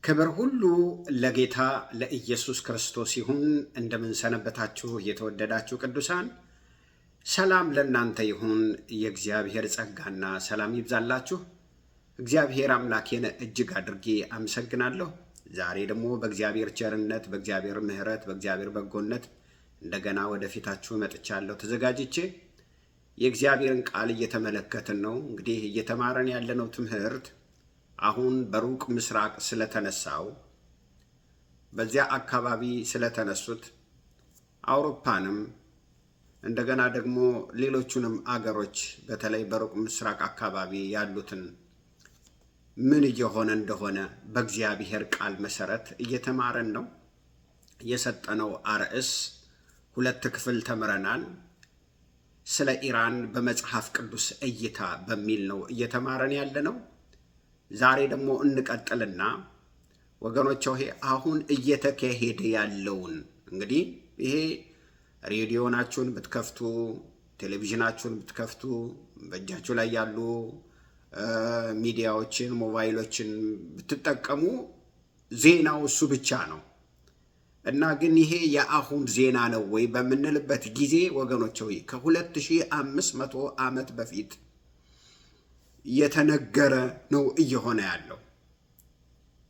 ክብር ሁሉ ለጌታ ለኢየሱስ ክርስቶስ ይሁን። እንደምን ሰነበታችሁ የተወደዳችሁ ቅዱሳን? ሰላም ለእናንተ ይሁን። የእግዚአብሔር ጸጋና ሰላም ይብዛላችሁ። እግዚአብሔር አምላኬን እጅግ አድርጌ አመሰግናለሁ። ዛሬ ደግሞ በእግዚአብሔር ቸርነት፣ በእግዚአብሔር ምሕረት፣ በእግዚአብሔር በጎነት እንደገና ወደፊታችሁ መጥቻለሁ ተዘጋጅቼ። የእግዚአብሔርን ቃል እየተመለከትን ነው። እንግዲህ እየተማረን ያለነው ትምህርት አሁን በሩቅ ምስራቅ ስለተነሳው በዚያ አካባቢ ስለተነሱት አውሮፓንም እንደገና ደግሞ ሌሎቹንም አገሮች በተለይ በሩቅ ምስራቅ አካባቢ ያሉትን ምን እየሆነ እንደሆነ በእግዚአብሔር ቃል መሰረት እየተማረን ነው። የሰጠነው አርዕስ 2 ክፍል ተምረናል። ስለ ኢራን በመጽሐፍ ቅዱስ እይታ በሚል ነው እየተማረን ያለነው። ዛሬ ደግሞ እንቀጥልና ወገኖች ሆይ አሁን እየተካሄደ ያለውን እንግዲህ ይሄ ሬዲዮናችሁን ብትከፍቱ፣ ቴሌቪዥናችሁን ብትከፍቱ፣ በእጃችሁ ላይ ያሉ ሚዲያዎችን፣ ሞባይሎችን ብትጠቀሙ ዜናው እሱ ብቻ ነው እና ግን ይሄ የአሁን ዜና ነው ወይ በምንልበት ጊዜ ወገኖች ሆይ ከ2500 ዓመት በፊት የተነገረ ነው እየሆነ ያለው።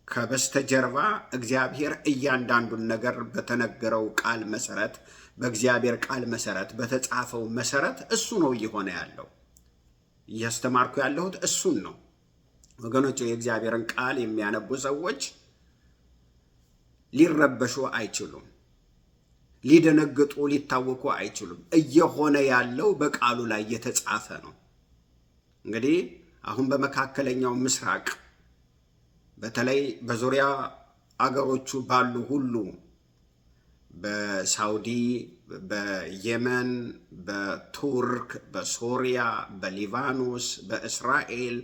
ከበስተጀርባ እግዚአብሔር እያንዳንዱን ነገር በተነገረው ቃል መሰረት፣ በእግዚአብሔር ቃል መሰረት፣ በተጻፈው መሰረት እሱ ነው እየሆነ ያለው። እያስተማርኩ ያለሁት እሱን ነው ወገኖች። የእግዚአብሔርን ቃል የሚያነቡ ሰዎች ሊረበሹ አይችሉም፣ ሊደነግጡ ሊታወኩ አይችሉም። እየሆነ ያለው በቃሉ ላይ የተጻፈ ነው። እንግዲህ አሁን በመካከለኛው ምስራቅ በተለይ በዙሪያ አገሮቹ ባሉ ሁሉ በሳውዲ፣ በየመን፣ በቱርክ፣ በሶሪያ፣ በሊባኖስ፣ በእስራኤል፣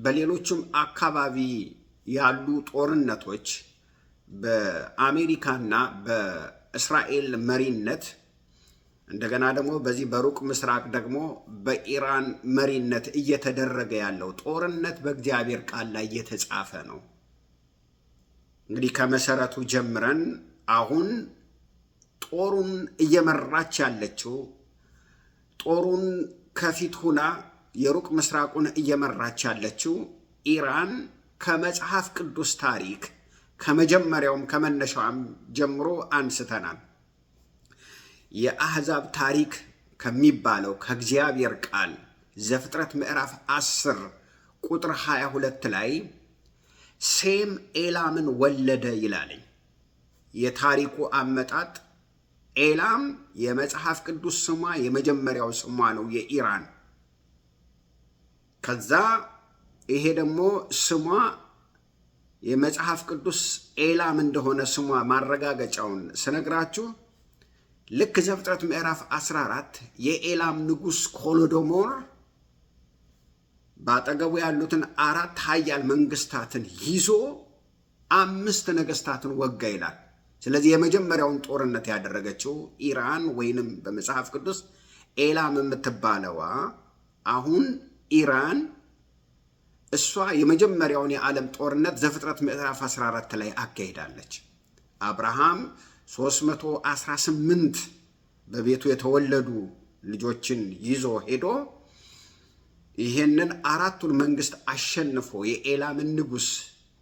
በሌሎችም አካባቢ ያሉ ጦርነቶች በአሜሪካና በእስራኤል መሪነት እንደገና ደግሞ በዚህ በሩቅ ምስራቅ ደግሞ በኢራን መሪነት እየተደረገ ያለው ጦርነት በእግዚአብሔር ቃል ላይ የተጻፈ ነው። እንግዲህ ከመሰረቱ ጀምረን አሁን ጦሩን እየመራች ያለችው ጦሩን ከፊት ሁና የሩቅ ምስራቁን እየመራች ያለችው ኢራን ከመጽሐፍ ቅዱስ ታሪክ ከመጀመሪያውም ከመነሻውም ጀምሮ አንስተናል። የአሕዛብ ታሪክ ከሚባለው ከእግዚአብሔር ቃል ዘፍጥረት ምዕራፍ 10 ቁጥር 22 ላይ ሴም ኤላምን ወለደ ይላልኝ። የታሪኩ አመጣጥ ኤላም የመጽሐፍ ቅዱስ ስሟ የመጀመሪያው ስሟ ነው የኢራን። ከዛ ይሄ ደግሞ ስሟ የመጽሐፍ ቅዱስ ኤላም እንደሆነ ስሟ ማረጋገጫውን ስነግራችሁ ልክ ዘፍጥረት ምዕራፍ 14 የኤላም ንጉሥ ኮሎዶሞር በአጠገቡ ያሉትን 4 ኃያል መንግስታትን ይዞ 5 ነገስታትን ወጋ ይላል። ስለዚህ የመጀመሪያውን ጦርነት ያደረገችው ኢራን ወይንም በመጽሐፍ ቅዱስ ኤላም የምትባለዋ አሁን ኢራን እሷ የመጀመሪያውን የዓለም ጦርነት ዘፍጥረት ምዕራፍ 14 ላይ አካሂዳለች። አብርሃም 318 በቤቱ የተወለዱ ልጆችን ይዞ ሄዶ ይሄንን 4ቱን መንግስት አሸንፎ የኤላምን ንጉሥ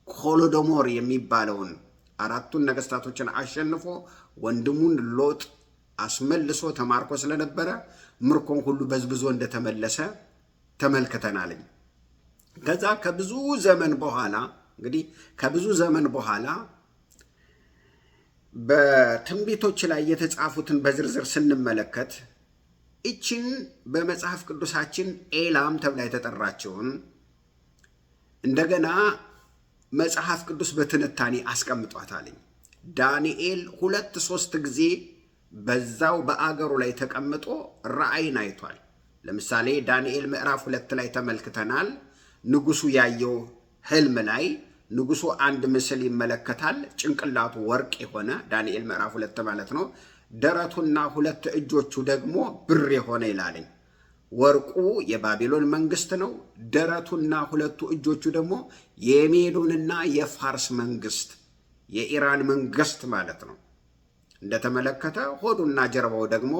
ኮሎዶሞር የሚባለውን 4ቱን ነገስታቶችን አሸንፎ ወንድሙን ሎጥ አስመልሶ ተማርኮ ስለነበረ ምርኮን ሁሉ በዝብዞ እንደተመለሰ ተመልክተናልኝ። ከዛ ከብዙ ዘመን በኋላ እንግዲህ ከብዙ ዘመን በኋላ በትንቢቶች ላይ የተጻፉትን በዝርዝር ስንመለከት እችን በመጽሐፍ ቅዱሳችን ኤላም ተብላ የተጠራችውን እንደገና መጽሐፍ ቅዱስ በትንታኔ አስቀምጧታልኝ። ዳንኤል 2-3 ጊዜ በዛው በአገሩ ላይ ተቀምጦ ራእይን አይቷል። ለምሳሌ ዳንኤል ምዕራፍ 2 ላይ ተመልክተናል። ንጉሱ ያየው ህልም ላይ ንጉሱ አንድ ምስል ይመለከታል። ጭንቅላቱ ወርቅ የሆነ ዳንኤል ምዕራፍ 2 ማለት ነው። ደረቱና 2 እጆቹ ደግሞ ብር የሆነ ይላልኝ። ወርቁ የባቢሎን መንግስት ነው። ደረቱና ሁለቱ እጆቹ ደግሞ የሜዶንና የፋርስ መንግስት፣ የኢራን መንግስት ማለት ነው። እንደተመለከተ ሆዱና ጀርባው ደግሞ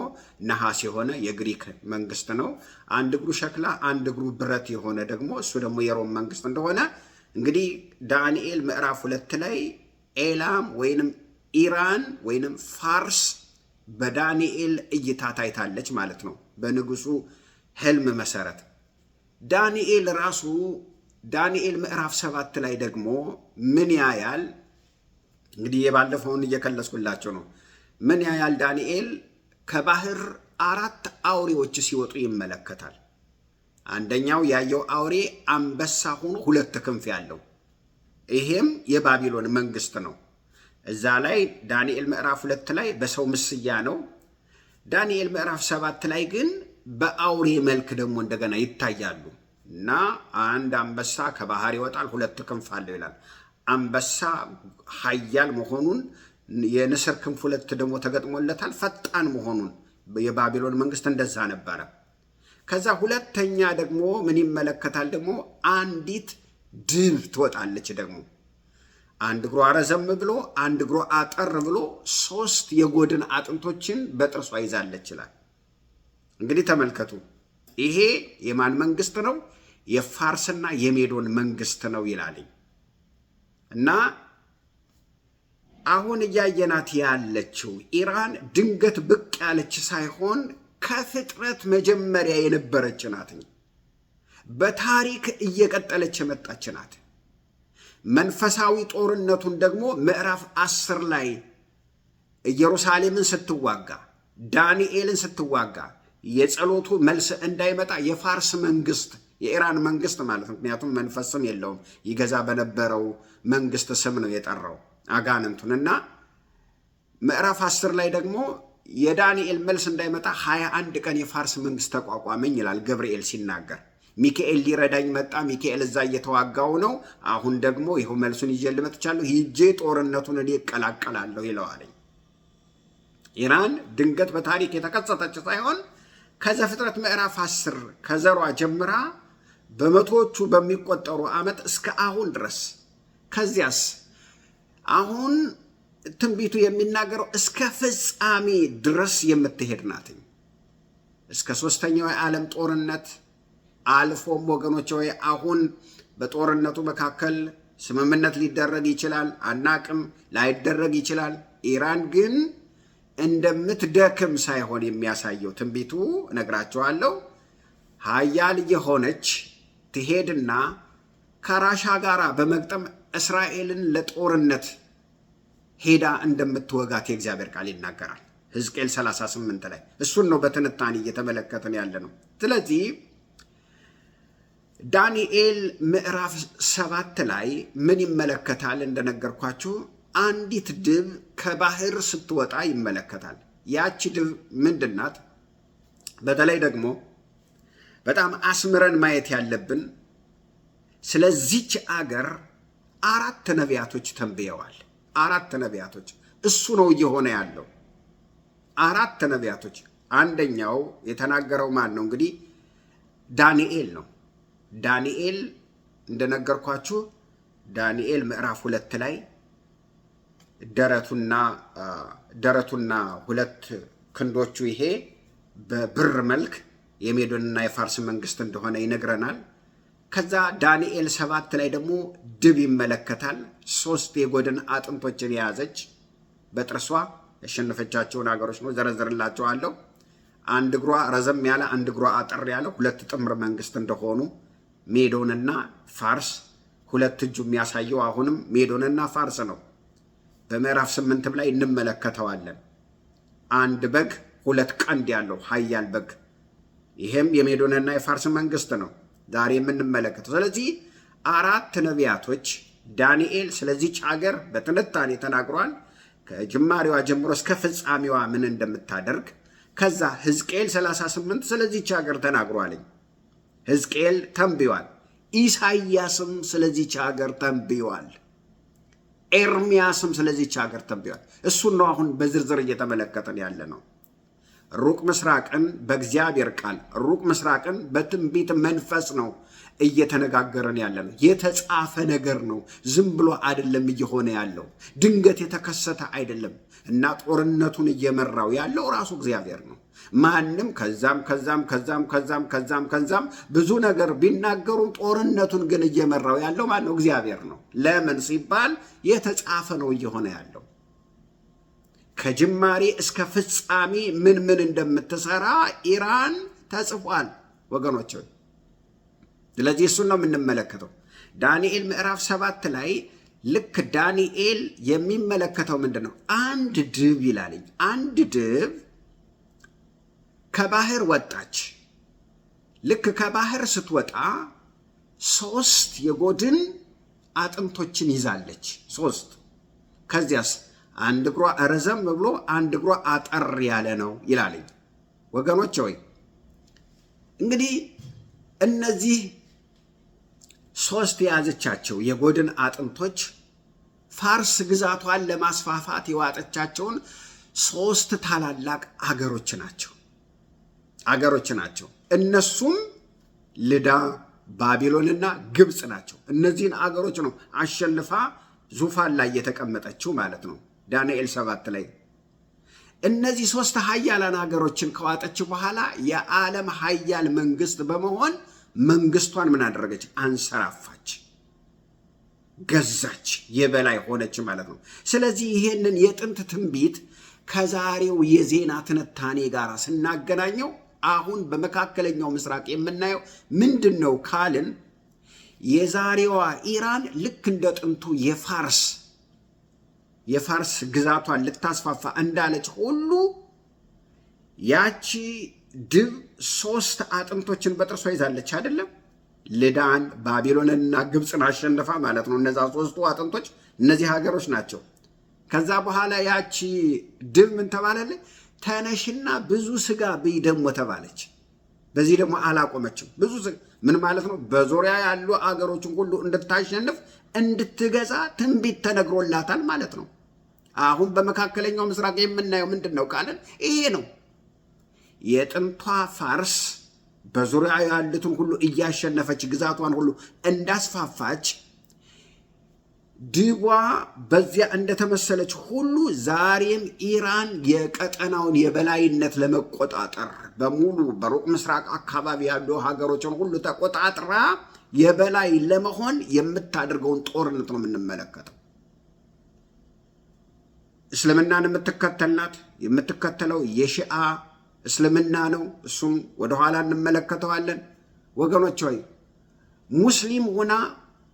ነሐስ የሆነ የግሪክ መንግስት ነው። አንድ እግሩ ሸክላ አንድ እግሩ ብረት የሆነ ደግሞ እሱ ደግሞ የሮም መንግስት እንደሆነ እንግዲህ ዳንኤል ምዕራፍ 2 ላይ ኤላም ወይንም ኢራን ወይንም ፋርስ በዳንኤል እይታ ታይታለች ማለት ነው፣ በንጉሱ ህልም መሰረት። ዳንኤል ራሱ ዳንኤል ምዕራፍ 7 ላይ ደግሞ ምን ያያል? እንግዲህ የባለፈውን እየከለስኩላቸው ነው። ምን ያያል ዳንኤል? ከባህር 4 አውሬዎች ሲወጡ ይመለከታል። አንደኛው ያየው አውሬ አንበሳ ሆኖ 2 ክንፍ ያለው፣ ይሄም የባቢሎን መንግስት ነው። እዛ ላይ ዳንኤል ምዕራፍ 2 ላይ በሰው ምስያ ነው። ዳንኤል ምዕራፍ 7 ላይ ግን በአውሬ መልክ ደግሞ እንደገና ይታያሉ እና አንድ አንበሳ ከባህር ይወጣል፣ 2 ክንፍ አለው ይላል። አንበሳ ኃያል መሆኑን፣ የንስር ክንፍ 2 ደግሞ ተገጥሞለታል፣ ፈጣን መሆኑን የባቢሎን መንግስት እንደዛ ነበረ። ከዛ ሁለተኛ ደግሞ ምን ይመለከታል? ደግሞ አንዲት ድብ ትወጣለች። ደግሞ አንድ እግሯ ረዘም ብሎ አንድ እግሯ አጠር ብሎ 3 የጎድን አጥንቶችን በጥርሷ ይዛለች ይላል። እንግዲህ ተመልከቱ፣ ይሄ የማን መንግስት ነው? የፋርስና የሜዶን መንግስት ነው ይላልኝ። እና አሁን እያየናት ያለችው ኢራን ድንገት ብቅ ያለች ሳይሆን ከፍጥረት መጀመሪያ የነበረች ናት። በታሪክ እየቀጠለች የመጣች ናት። መንፈሳዊ ጦርነቱን ደግሞ ምዕራፍ 10 ላይ ኢየሩሳሌምን ስትዋጋ፣ ዳንኤልን ስትዋጋ የጸሎቱ መልስ እንዳይመጣ የፋርስ መንግስት፣ የኢራን መንግስት ማለት ነው። ምክንያቱም መንፈስ ስም የለውም፣ ይገዛ በነበረው መንግስት ስም ነው የጠራው አጋንንቱን። እና ምዕራፍ 10 ላይ ደግሞ የዳንኤል መልስ እንዳይመጣ 21 ቀን የፋርስ መንግስት ተቋቋመኝ ይላል ገብርኤል ሲናገር። ሚካኤል ሊረዳኝ መጣ። ሚካኤል እዛ እየተዋጋው ነው። አሁን ደግሞ ይኸው መልሱን ይዤ ልመጥቻለሁ፣ ሂጄ ጦርነቱን እኔ እቀላቀላለሁ ይለዋለኝ። ኢራን ድንገት በታሪክ የተከሰተች ሳይሆን ከዘፍጥረት ምዕራፍ 10 ከዘሯ ጀምራ በመቶዎቹ በሚቆጠሩ ዓመት እስከ አሁን ድረስ፣ ከዚያስ አሁን ትንቢቱ የሚናገረው እስከ ፍጻሜ ድረስ የምትሄድ ናትኝ። እስከ 3ኛው የዓለም ጦርነት አልፎም ወገኖች ወይ አሁን በጦርነቱ መካከል ስምምነት ሊደረግ ይችላል፣ አናቅም፣ ላይደረግ ይችላል። ኢራን ግን እንደምትደክም ሳይሆን የሚያሳየው ትንቢቱ እነግራቸዋለሁ፣ ሀያል የሆነች ትሄድና ከራሻ ጋር በመግጠም እስራኤልን ለጦርነት ሄዳ እንደምትወጋት የእግዚአብሔር ቃል ይናገራል። ሕዝቅኤል 38 ላይ እሱን ነው በትንታኔ እየተመለከትን ያለ ነው። ስለዚህ ዳንኤል ምዕራፍ 7 ላይ ምን ይመለከታል? እንደነገርኳችሁ አንዲት ድብ ከባህር ስትወጣ ይመለከታል። ያቺ ድብ ምንድናት? በተለይ ደግሞ በጣም አስምረን ማየት ያለብን ስለዚች አገር 4 ነቢያቶች ተንብየዋል። 4 ነቢያቶች፣ እሱ ነው እየሆነ ያለው። 4 ነቢያቶች። አንደኛው የተናገረው ማን ነው? እንግዲህ ዳንኤል ነው። ዳንኤል እንደነገርኳችሁ ዳንኤል ምዕራፍ 2 ላይ ደረቱና 2 ክንዶቹ ይሄ በብር መልክ የሜዶንና የፋርስ መንግስት እንደሆነ ይነግረናል። ከዛ ዳንኤል 7 ላይ ደግሞ ድብ ይመለከታል። 3 የጎድን አጥንቶችን የያዘች በጥርሷ ያሸነፈቻቸውን ሀገሮች ነው ዘረዝርላቸዋለሁ። አንድ እግሯ ረዘም ያለ አንድ እግሯ አጠር ያለ 2 ጥምር መንግስት እንደሆኑ ሜዶንና ፋርስ፣ 2 እጁ የሚያሳየው አሁንም ሜዶንና ፋርስ ነው። በምዕራፍ 8 ላይ እንመለከተዋለን። አንድ በግ 2 ቀንድ ያለው ኃያል በግ፣ ይሄም የሜዶንና የፋርስ መንግስት ነው ዛሬ የምንመለከተው። ስለዚህ 4 ነቢያቶች ዳንኤል ስለዚች ሀገር በትንታኔ ተናግሯል። ከጅማሬዋ ጀምሮ እስከ ፍጻሜዋ ምን እንደምታደርግ። ከዛ ሕዝቅኤል 38 ስለዚች ሀገር ተናግሯልኝ። ሕዝቅኤል ተንብዮአል። ኢሳይያስም ስለዚች ሀገር ተንብዮአል። ኤርሚያስም ስለዚች ሀገር ተንብዮአል። እሱን ነው አሁን በዝርዝር እየተመለከተን ያለ ነው። ሩቅ ምስራቅን በእግዚአብሔር ቃል ሩቅ ምስራቅን በትንቢት መንፈስ ነው እየተነጋገረን ያለ ነው። የተጻፈ ነገር ነው። ዝም ብሎ አይደለም እየሆነ ያለው፣ ድንገት የተከሰተ አይደለም። እና ጦርነቱን እየመራው ያለው ራሱ እግዚአብሔር ነው። ማንም ከዛም ብዙ ነገር ቢናገሩም ጦርነቱን ግን እየመራው ያለው ማን ነው? እግዚአብሔር ነው። ለምን ሲባል የተጻፈ ነው እየሆነ ያለው። ከጅማሬ እስከ ፍጻሜ ምን እንደምትሰራ ኢራን ተጽፏል ወገኖች። ስለዚህ እሱን ነው የምንመለከተው። ዳንኤል ምዕራፍ 7 ላይ ልክ ዳንኤል የሚመለከተው ምንድን ነው? አንድ ድብ ይላልኝ። አንድ ድብ ከባህር ወጣች። ልክ ከባህር ስትወጣ 3 የጎድን አጥንቶችን ይዛለች። 3 ከዚያስ አንድ እግሯ ረዘም ብሎ አንድ እግሯ አጠር ያለ ነው ይላልኝ። ወገኖች ሆይ እንግዲህ እነዚህ 3 የያዘቻቸው የጎድን አጥንቶች ፋርስ ግዛቷን ለማስፋፋት የዋጠቻቸውን 3 ታላላቅ አገሮች ናቸው። እነሱም ልዳ፣ ባቢሎንና ግብፅ ናቸው። እነዚህን አገሮች ነው አሸንፋ ዙፋን ላይ የተቀመጠችው ማለት ነው። ዳንኤል 7 ላይ እነዚህ 3 ሀያላን ሀገሮችን ከዋጠች በኋላ የዓለም ሀያል መንግስት በመሆን መንግስቷን ምን አደረገች? አንሰራፋች፣ ገዛች፣ የበላይ ሆነች ማለት ነው። ስለዚህ ይሄንን የጥንት ትንቢት ከዛሬው የዜና ትንታኔ ጋር ስናገናኘው አሁን በመካከለኛው ምስራቅ የምናየው ምንድን ነው ካልን የዛሬዋ ኢራን ልክ እንደ ጥንቱ የፋርስ ግዛቷን ልታስፋፋ እንዳለች ሁሉ ያቺ ድብ 3 አጥንቶችን በጥርሷ ይዛለች አይደለም? ልዳን፣ ባቢሎንንና ግብፅን አሸንፋ ማለት ነው። እነዛ 3ቱ አጥንቶች እነዚህ ሀገሮች ናቸው። ከዛ በኋላ ያቺ ድብ ምን ተባለች? ተነሽና ብዙ ስጋ ብይ ደግሞ ተባለች። በዚህ ደግሞ አላቆመችም። ብዙ ስጋ ምን ማለት ነው? በዙሪያ ያሉ አገሮችን ሁሉ እንድታሸንፍ እንድትገዛ ትንቢት ተነግሮላታል ማለት ነው። አሁን በመካከለኛው ምስራቅ የምናየው ምንድን ነው ካለን ይሄ ነው። የጥንቷ ፋርስ በዙሪያ ያሉትን ሁሉ እያሸነፈች ግዛቷን ሁሉ እንዳስፋፋች ድቧ በዚያ እንደተመሰለች ሁሉ ዛሬም ኢራን የቀጠናውን የበላይነት ለመቆጣጠር በሙሉ በሩቅ ምስራቅ አካባቢ ያሉ ሀገሮችን ሁሉ ተቆጣጥራ የበላይ ለመሆን የምታደርገውን ጦርነት ነው የምንመለከተው። እስልምናን የምትከተለው የሺአ እስልምና ነው። እሱም ወደኋላ እንመለከተዋለን። ወገኖች ሆይ ሙስሊም ሆና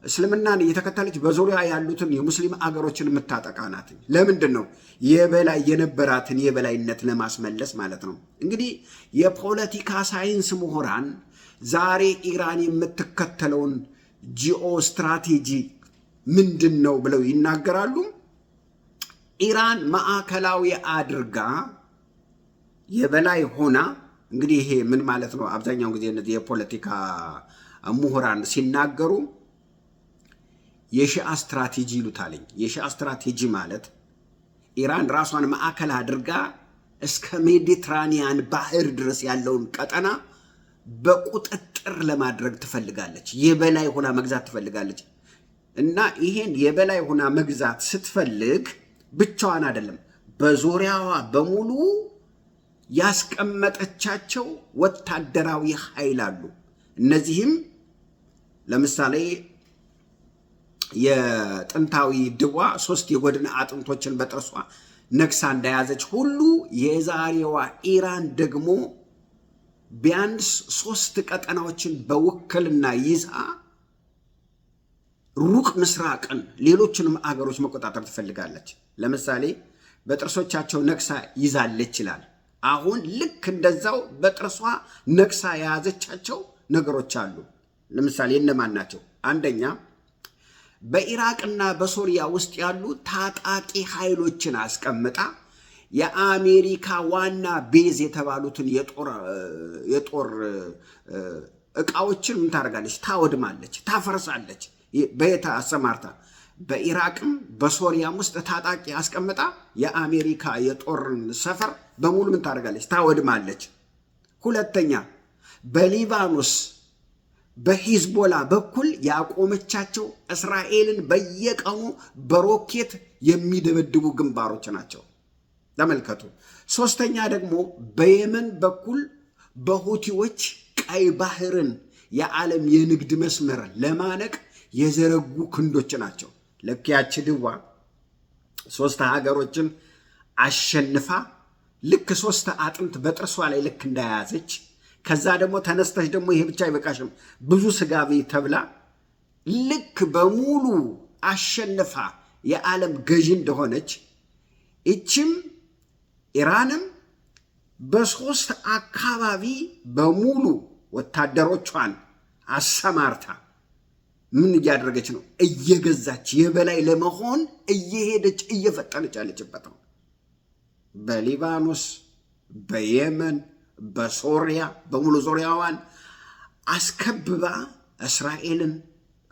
እስልምናን እየተከተለች በዙሪያ ያሉትን የሙስሊም አገሮችን የምታጠቃ ናት። ለምንድን ነው? የበላይ የነበራትን የበላይነት ለማስመለስ ማለት ነው። እንግዲህ የፖለቲካ ሳይንስ ምሁራን ዛሬ ኢራን የምትከተለውን ጂኦ ስትራቴጂ ምንድን ነው ብለው ይናገራሉ። ኢራን ማዕከላዊ አድርጋ የበላይ ሆና እንግዲህ ይሄ ምን ማለት ነው? አብዛኛውን ጊዜ እነዚህ የፖለቲካ ምሁራን ሲናገሩ የሺአ ስትራቴጂ ይሉታልኝ። የሺአ ስትራቴጂ ማለት ኢራን ራሷን ማዕከል አድርጋ እስከ ሜዲትራኒያን ባህር ድረስ ያለውን ቀጠና በቁጥጥር ለማድረግ ትፈልጋለች። የበላይ ሆና መግዛት ትፈልጋለች። እና ይሄን የበላይ ሆና መግዛት ስትፈልግ ብቻዋን አይደለም፣ በዙሪያዋ በሙሉ ያስቀመጠቻቸው ወታደራዊ ኃይል አሉ። እነዚህም ለምሳሌ የጥንታዊ ድዋ 3 የጎድን አጥንቶችን በጥርሷ ነክሳ እንደያዘች ሁሉ የዛሬዋ ኢራን ደግሞ ቢያንስ 3 ቀጠናዎችን በውክልና ይዛ ሩቅ ምስራቅን ሌሎችንም አገሮች መቆጣጠር ትፈልጋለች። ለምሳሌ በጥርሶቻቸው ነክሳ ይዛለች ይላል። አሁን ልክ እንደዛው በጥርሷ ነክሳ የያዘቻቸው ነገሮች አሉ። ለምሳሌ እነማን ናቸው? አንደኛ በኢራቅና በሶሪያ ውስጥ ያሉ ታጣቂ ኃይሎችን አስቀምጣ የአሜሪካ ዋና ቤዝ የተባሉትን የጦር ዕቃዎችን ምን ታደርጋለች? ታወድማለች፣ ታፈርሳለች። በየት አሰማርታ? በኢራቅም በሶሪያም ውስጥ ታጣቂ አስቀምጣ የአሜሪካ የጦር ሰፈር በሙሉ ምን ታደርጋለች? ታወድማለች። ሁለተኛ በሊባኖስ በሂዝቦላ በኩል ያቆመቻቸው እስራኤልን በየቀኑ በሮኬት የሚደበድቡ ግንባሮች ናቸው። ተመልከቱ። ሶስተኛ ደግሞ በየመን በኩል በሁቲዎች ቀይ ባህርን የዓለም የንግድ መስመር ለማነቅ የዘረጉ ክንዶች ናቸው። ልክ ያቺ ድዋ 3 ሀገሮችን አሸንፋ ልክ 3 አጥንት በጥርሷ ላይ ልክ እንዳያዘች ከዛ ደግሞ ተነስተሽ ደግሞ ይሄ ብቻ አይበቃሽም ብዙ ስጋቢ ተብላ ልክ በሙሉ አሸንፋ የዓለም ገዢ እንደሆነች እችም ኢራንም በ3 አካባቢ በሙሉ ወታደሮቿን አሰማርታ ምን እያደረገች ነው? እየገዛች የበላይ ለመሆን እየሄደች እየፈጠነች ያለችበት ነው። በሊባኖስ፣ በየመን፣ በሶሪያ በሙሉ ዙሪያዋን አስከብባ እስራኤልን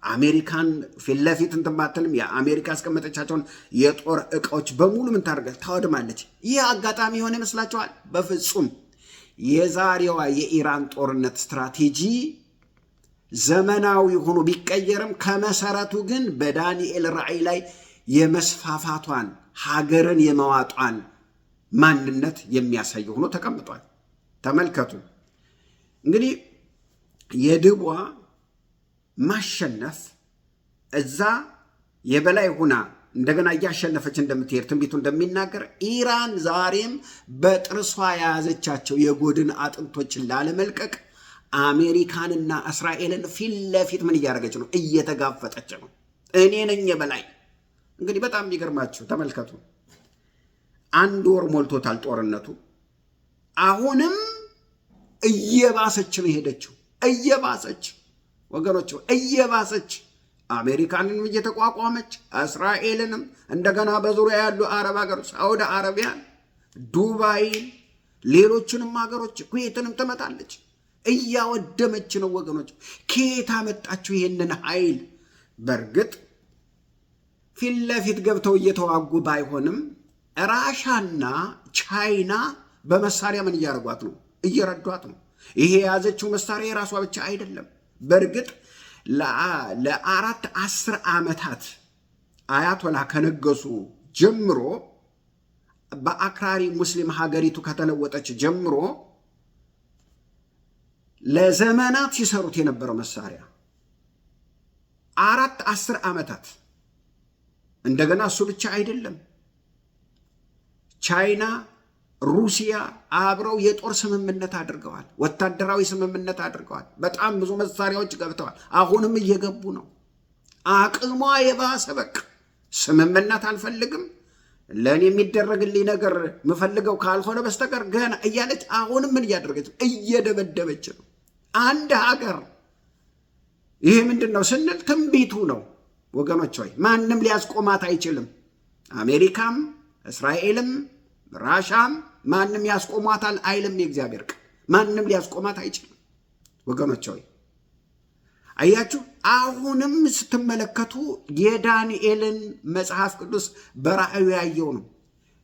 አሜሪካን ፊት ለፊት እንትን ባትልም የአሜሪካ አስቀመጠቻቸውን የጦር ዕቃዎች በሙሉ ምን ታደርጋለች? ታወድማለች። ይህ አጋጣሚ የሆነ ይመስላችኋል? በፍጹም። የዛሬዋ የኢራን ጦርነት ስትራቴጂ ዘመናዊ ሆኖ ቢቀየርም ከመሰረቱ ግን በዳንኤል ራእይ ላይ የመስፋፋቷን ሀገርን የመዋጧን ማንነት የሚያሳይ ሆኖ ተቀምጧል። ተመልከቱ እንግዲህ የድቧ ማሸነፍ እዛ የበላይ ሁና እንደገና እያሸነፈች እንደምትሄድ ትንቢቱ እንደሚናገር ኢራን ዛሬም በጥርሷ የያዘቻቸው የጎድን አጥንቶችን ላለመልቀቅ አሜሪካንና እስራኤልን ፊት ለፊት ምን እያደረገች ነው? እየተጋፈጠች ነው። እኔ ነኝ የበላይ። እንግዲህ በጣም የሚገርማችሁ ተመልከቱ። 1 ወር ሞልቶታል ጦርነቱ። አሁንም እየባሰች ነው ሄደችው። እየባሰች ወገኖች፣ እየባሰች አሜሪካንንም እየተቋቋመች እስራኤልንም እንደገና በዙሪያ ያሉ አረብ ሀገሮች ሳውዲ አረቢያን፣ ዱባይን፣ ሌሎችንም ሀገሮች ኩዌትንም ትመታለች። እያወደመች ነው ወገኖች። ከየት አመጣችሁ ይሄንን ኃይል? በእርግጥ ፊት ለፊት ገብተው እየተዋጉ ባይሆንም ራሻና ቻይና በመሳሪያ ምን እያደረጓት ነው? እየረዷት ነው። ይሄ የያዘችው መሳሪያ የራሷ ብቻ አይደለም። በእርግጥ ለ10 ዓመታት አያቶላ ከነገሱ ጀምሮ በአክራሪ ሙስሊም ሀገሪቱ ከተለወጠች ጀምሮ ለዘመናት ሲሰሩት የነበረው መሳሪያ 10 ዓመታት። እንደገና እሱ ብቻ አይደለም። ቻይና፣ ሩሲያ አብረው የጦር ስምምነት አድርገዋል። ወታደራዊ ስምምነት አድርገዋል። በጣም ብዙ መሳሪያዎች ገብተዋል። አሁንም እየገቡ ነው። አቅሟ የባሰ በቃ ስምምነት አልፈልግም፣ ለእኔ የሚደረግልኝ ነገር የምፈልገው ካልሆነ በስተቀር ገና እያለች አሁንም ምን እያደረገች? እየደበደበች ነው። አንድ ሀገር ይሄ ምንድን ነው ስንል ትንቢቱ ነው ወገኖች ሆይ። ማንም ሊያስቆማት አይችልም። አሜሪካም፣ እስራኤልም፣ ራሻም ማንም ያስቆማታል አይልም የእግዚአብሔር ቃል። ማንም ሊያስቆማት አይችልም ወገኖች ሆይ። አያችሁ፣ አሁንም ስትመለከቱ የዳንኤልን መጽሐፍ ቅዱስ በራእዩ ያየው ነው።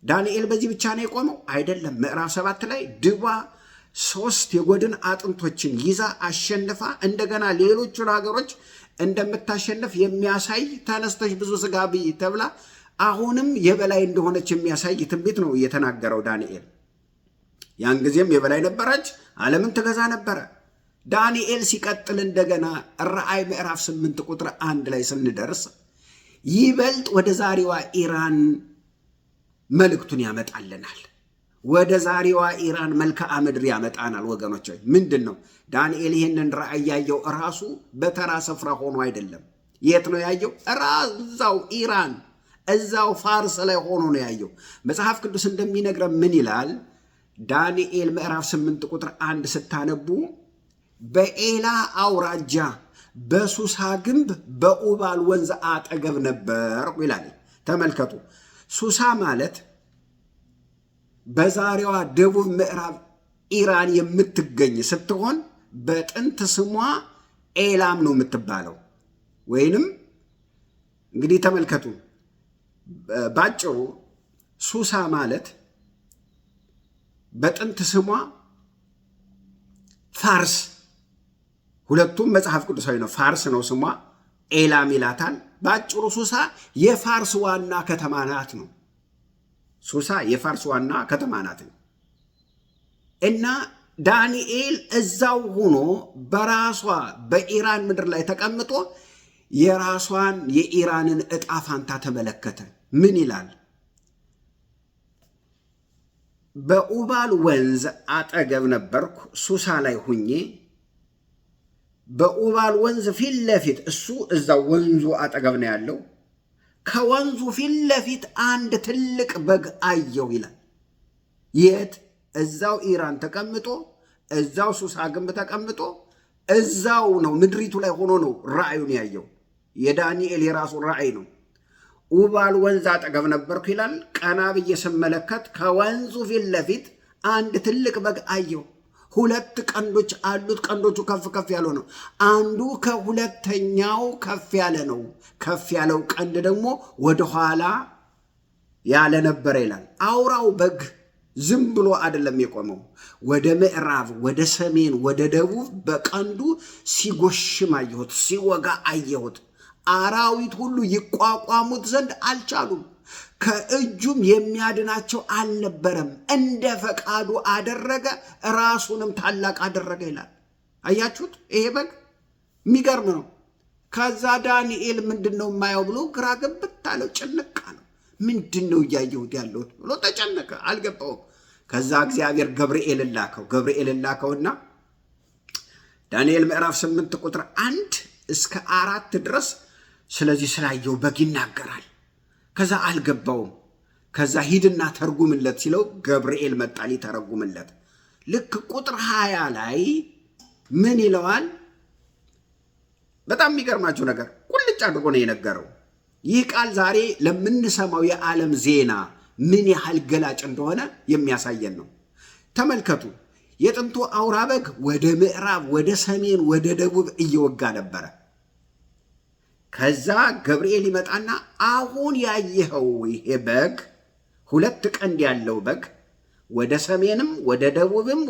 ዳንኤል በዚህ ብቻ ነው የቆመው አይደለም። ምዕራፍ 7 ላይ ድቧ 3 የጎድን አጥንቶችን ይዛ አሸንፋ እንደገና ሌሎቹን ሀገሮች እንደምታሸንፍ የሚያሳይ ተነስተሽ ብዙ ስጋ ብይ ተብላ አሁንም የበላይ እንደሆነች የሚያሳይ ትንቢት ነው የተናገረው ዳንኤል። ያን ጊዜም የበላይ ነበረች፣ ዓለምን ትገዛ ነበረ። ዳንኤል ሲቀጥል እንደገና ራእይ ምዕራፍ 8 ቁጥር 1 ላይ ስንደርስ ይበልጥ ወደ ዛሬዋ ኢራን መልእክቱን ያመጣልናል። ወደ ዛሬዋ ኢራን መልክዓ ምድር ያመጣናል ወገኖች። ምንድን ነው ዳንኤል ይህንን ራእይ ያየው? ራሱ በተራ ስፍራ ሆኖ አይደለም። የት ነው ያየው? እዛው ኢራን፣ እዛው ፋርስ ላይ ሆኖ ነው ያየው። መጽሐፍ ቅዱስ እንደሚነግረን ምን ይላል? ዳንኤል ምዕራፍ 8 ቁጥር 1 ስታነቡ በኤላ አውራጃ በሱሳ ግንብ በኡባል ወንዝ አጠገብ ነበር ይላል። ተመልከቱ፣ ሱሳ ማለት በዛሬዋ ደቡብ ምዕራብ ኢራን የምትገኝ ስትሆን በጥንት ስሟ ኤላም ነው የምትባለው፣ ወይንም እንግዲህ ተመልከቱ። ባጭሩ ሱሳ ማለት በጥንት ስሟ ፋርስ፣ ሁለቱም መጽሐፍ ቅዱሳዊ ነው። ፋርስ ነው ስሟ፣ ኤላም ይላታል። ባጭሩ ሱሳ የፋርስ ዋና ከተማ ናት ነው። ሱሳ የፋርስ ዋና ከተማ ናት እና ዳንኤል እዛው ሆኖ በራሷ በኢራን ምድር ላይ ተቀምጦ የራሷን የኢራንን ዕጣ ፋንታ ተመለከተ። ምን ይላል? በኡባል ወንዝ አጠገብ ነበርኩ፣ ሱሳ ላይ ሁኜ በኡባል ወንዝ ፊት ለፊት፣ እሱ እዛው ወንዙ አጠገብ ነው ያለው። ከወንዙ ፊት ለፊት አንድ ትልቅ በግ አየሁ ይላል። የት? እዛው ኢራን ተቀምጦ፣ እዛው ሱሳ ግንብ ተቀምጦ፣ እዛው ነው ምድሪቱ ላይ ሆኖ ነው ራእዩን ያየው። የዳንኤል የራሱ ራእይ ነው። ኡባል ወንዝ አጠገብ ነበርኩ ይላል። ቀና ብዬ ስመለከት ከወንዙ ፊት ለፊት አንድ ትልቅ በግ አየሁ። ሁለት ቀንዶች አሉት። ቀንዶቹ ከፍ ከፍ ያለው ነው። አንዱ ከሁለተኛው ከፍ ያለ ነው። ከፍ ያለው ቀንድ ደግሞ ወደኋላ ያለ ነበረ ይላል። አውራው በግ ዝም ብሎ አይደለም የቆመው። ወደ ምዕራብ፣ ወደ ሰሜን፣ ወደ ደቡብ በቀንዱ ሲጎሽም አየሁት፣ ሲወጋ አየሁት። አራዊት ሁሉ ይቋቋሙት ዘንድ አልቻሉም። ከእጁም የሚያድናቸው አልነበረም። እንደ ፈቃዱ አደረገ፣ ራሱንም ታላቅ አደረገ ይላል። አያችሁት? ይሄ በግ የሚገርም ነው። ከዛ ዳንኤል ምንድን ነው የማየው ብሎ ግራ ገብት አለው፣ ጭንቅ አለው። ምንድን ነው እያየሁት ያለሁት ብሎ ተጨነቀ፣ አልገባውም። ከዛ እግዚአብሔር ገብርኤልን ላከውና ዳንኤል ምዕራፍ 8 ቁጥር 1 እስከ 4 ድረስ ስለዚህ ስላየው በግ ይናገራል። ከዛ አልገባውም። ከዛ ሂድና ተርጉምለት ሲለው ገብርኤል መጣ ሊተረጉምለት። ልክ ቁጥር 20 ላይ ምን ይለዋል? በጣም የሚገርማችሁ ነገር ቁልጭ አድርጎ ነው የነገረው። ይህ ቃል ዛሬ ለምንሰማው የዓለም ዜና ምን ያህል ገላጭ እንደሆነ የሚያሳየን ነው። ተመልከቱ። የጥንቱ አውራ በግ ወደ ምዕራብ፣ ወደ ሰሜን፣ ወደ ደቡብ እየወጋ ነበረ። ከዛ ገብርኤል ይመጣና አሁን ያየኸው ይሄ በግ፣ ሁለት ቀንድ ያለው በግ፣ ወደ ሰሜንም ወደ ደቡብም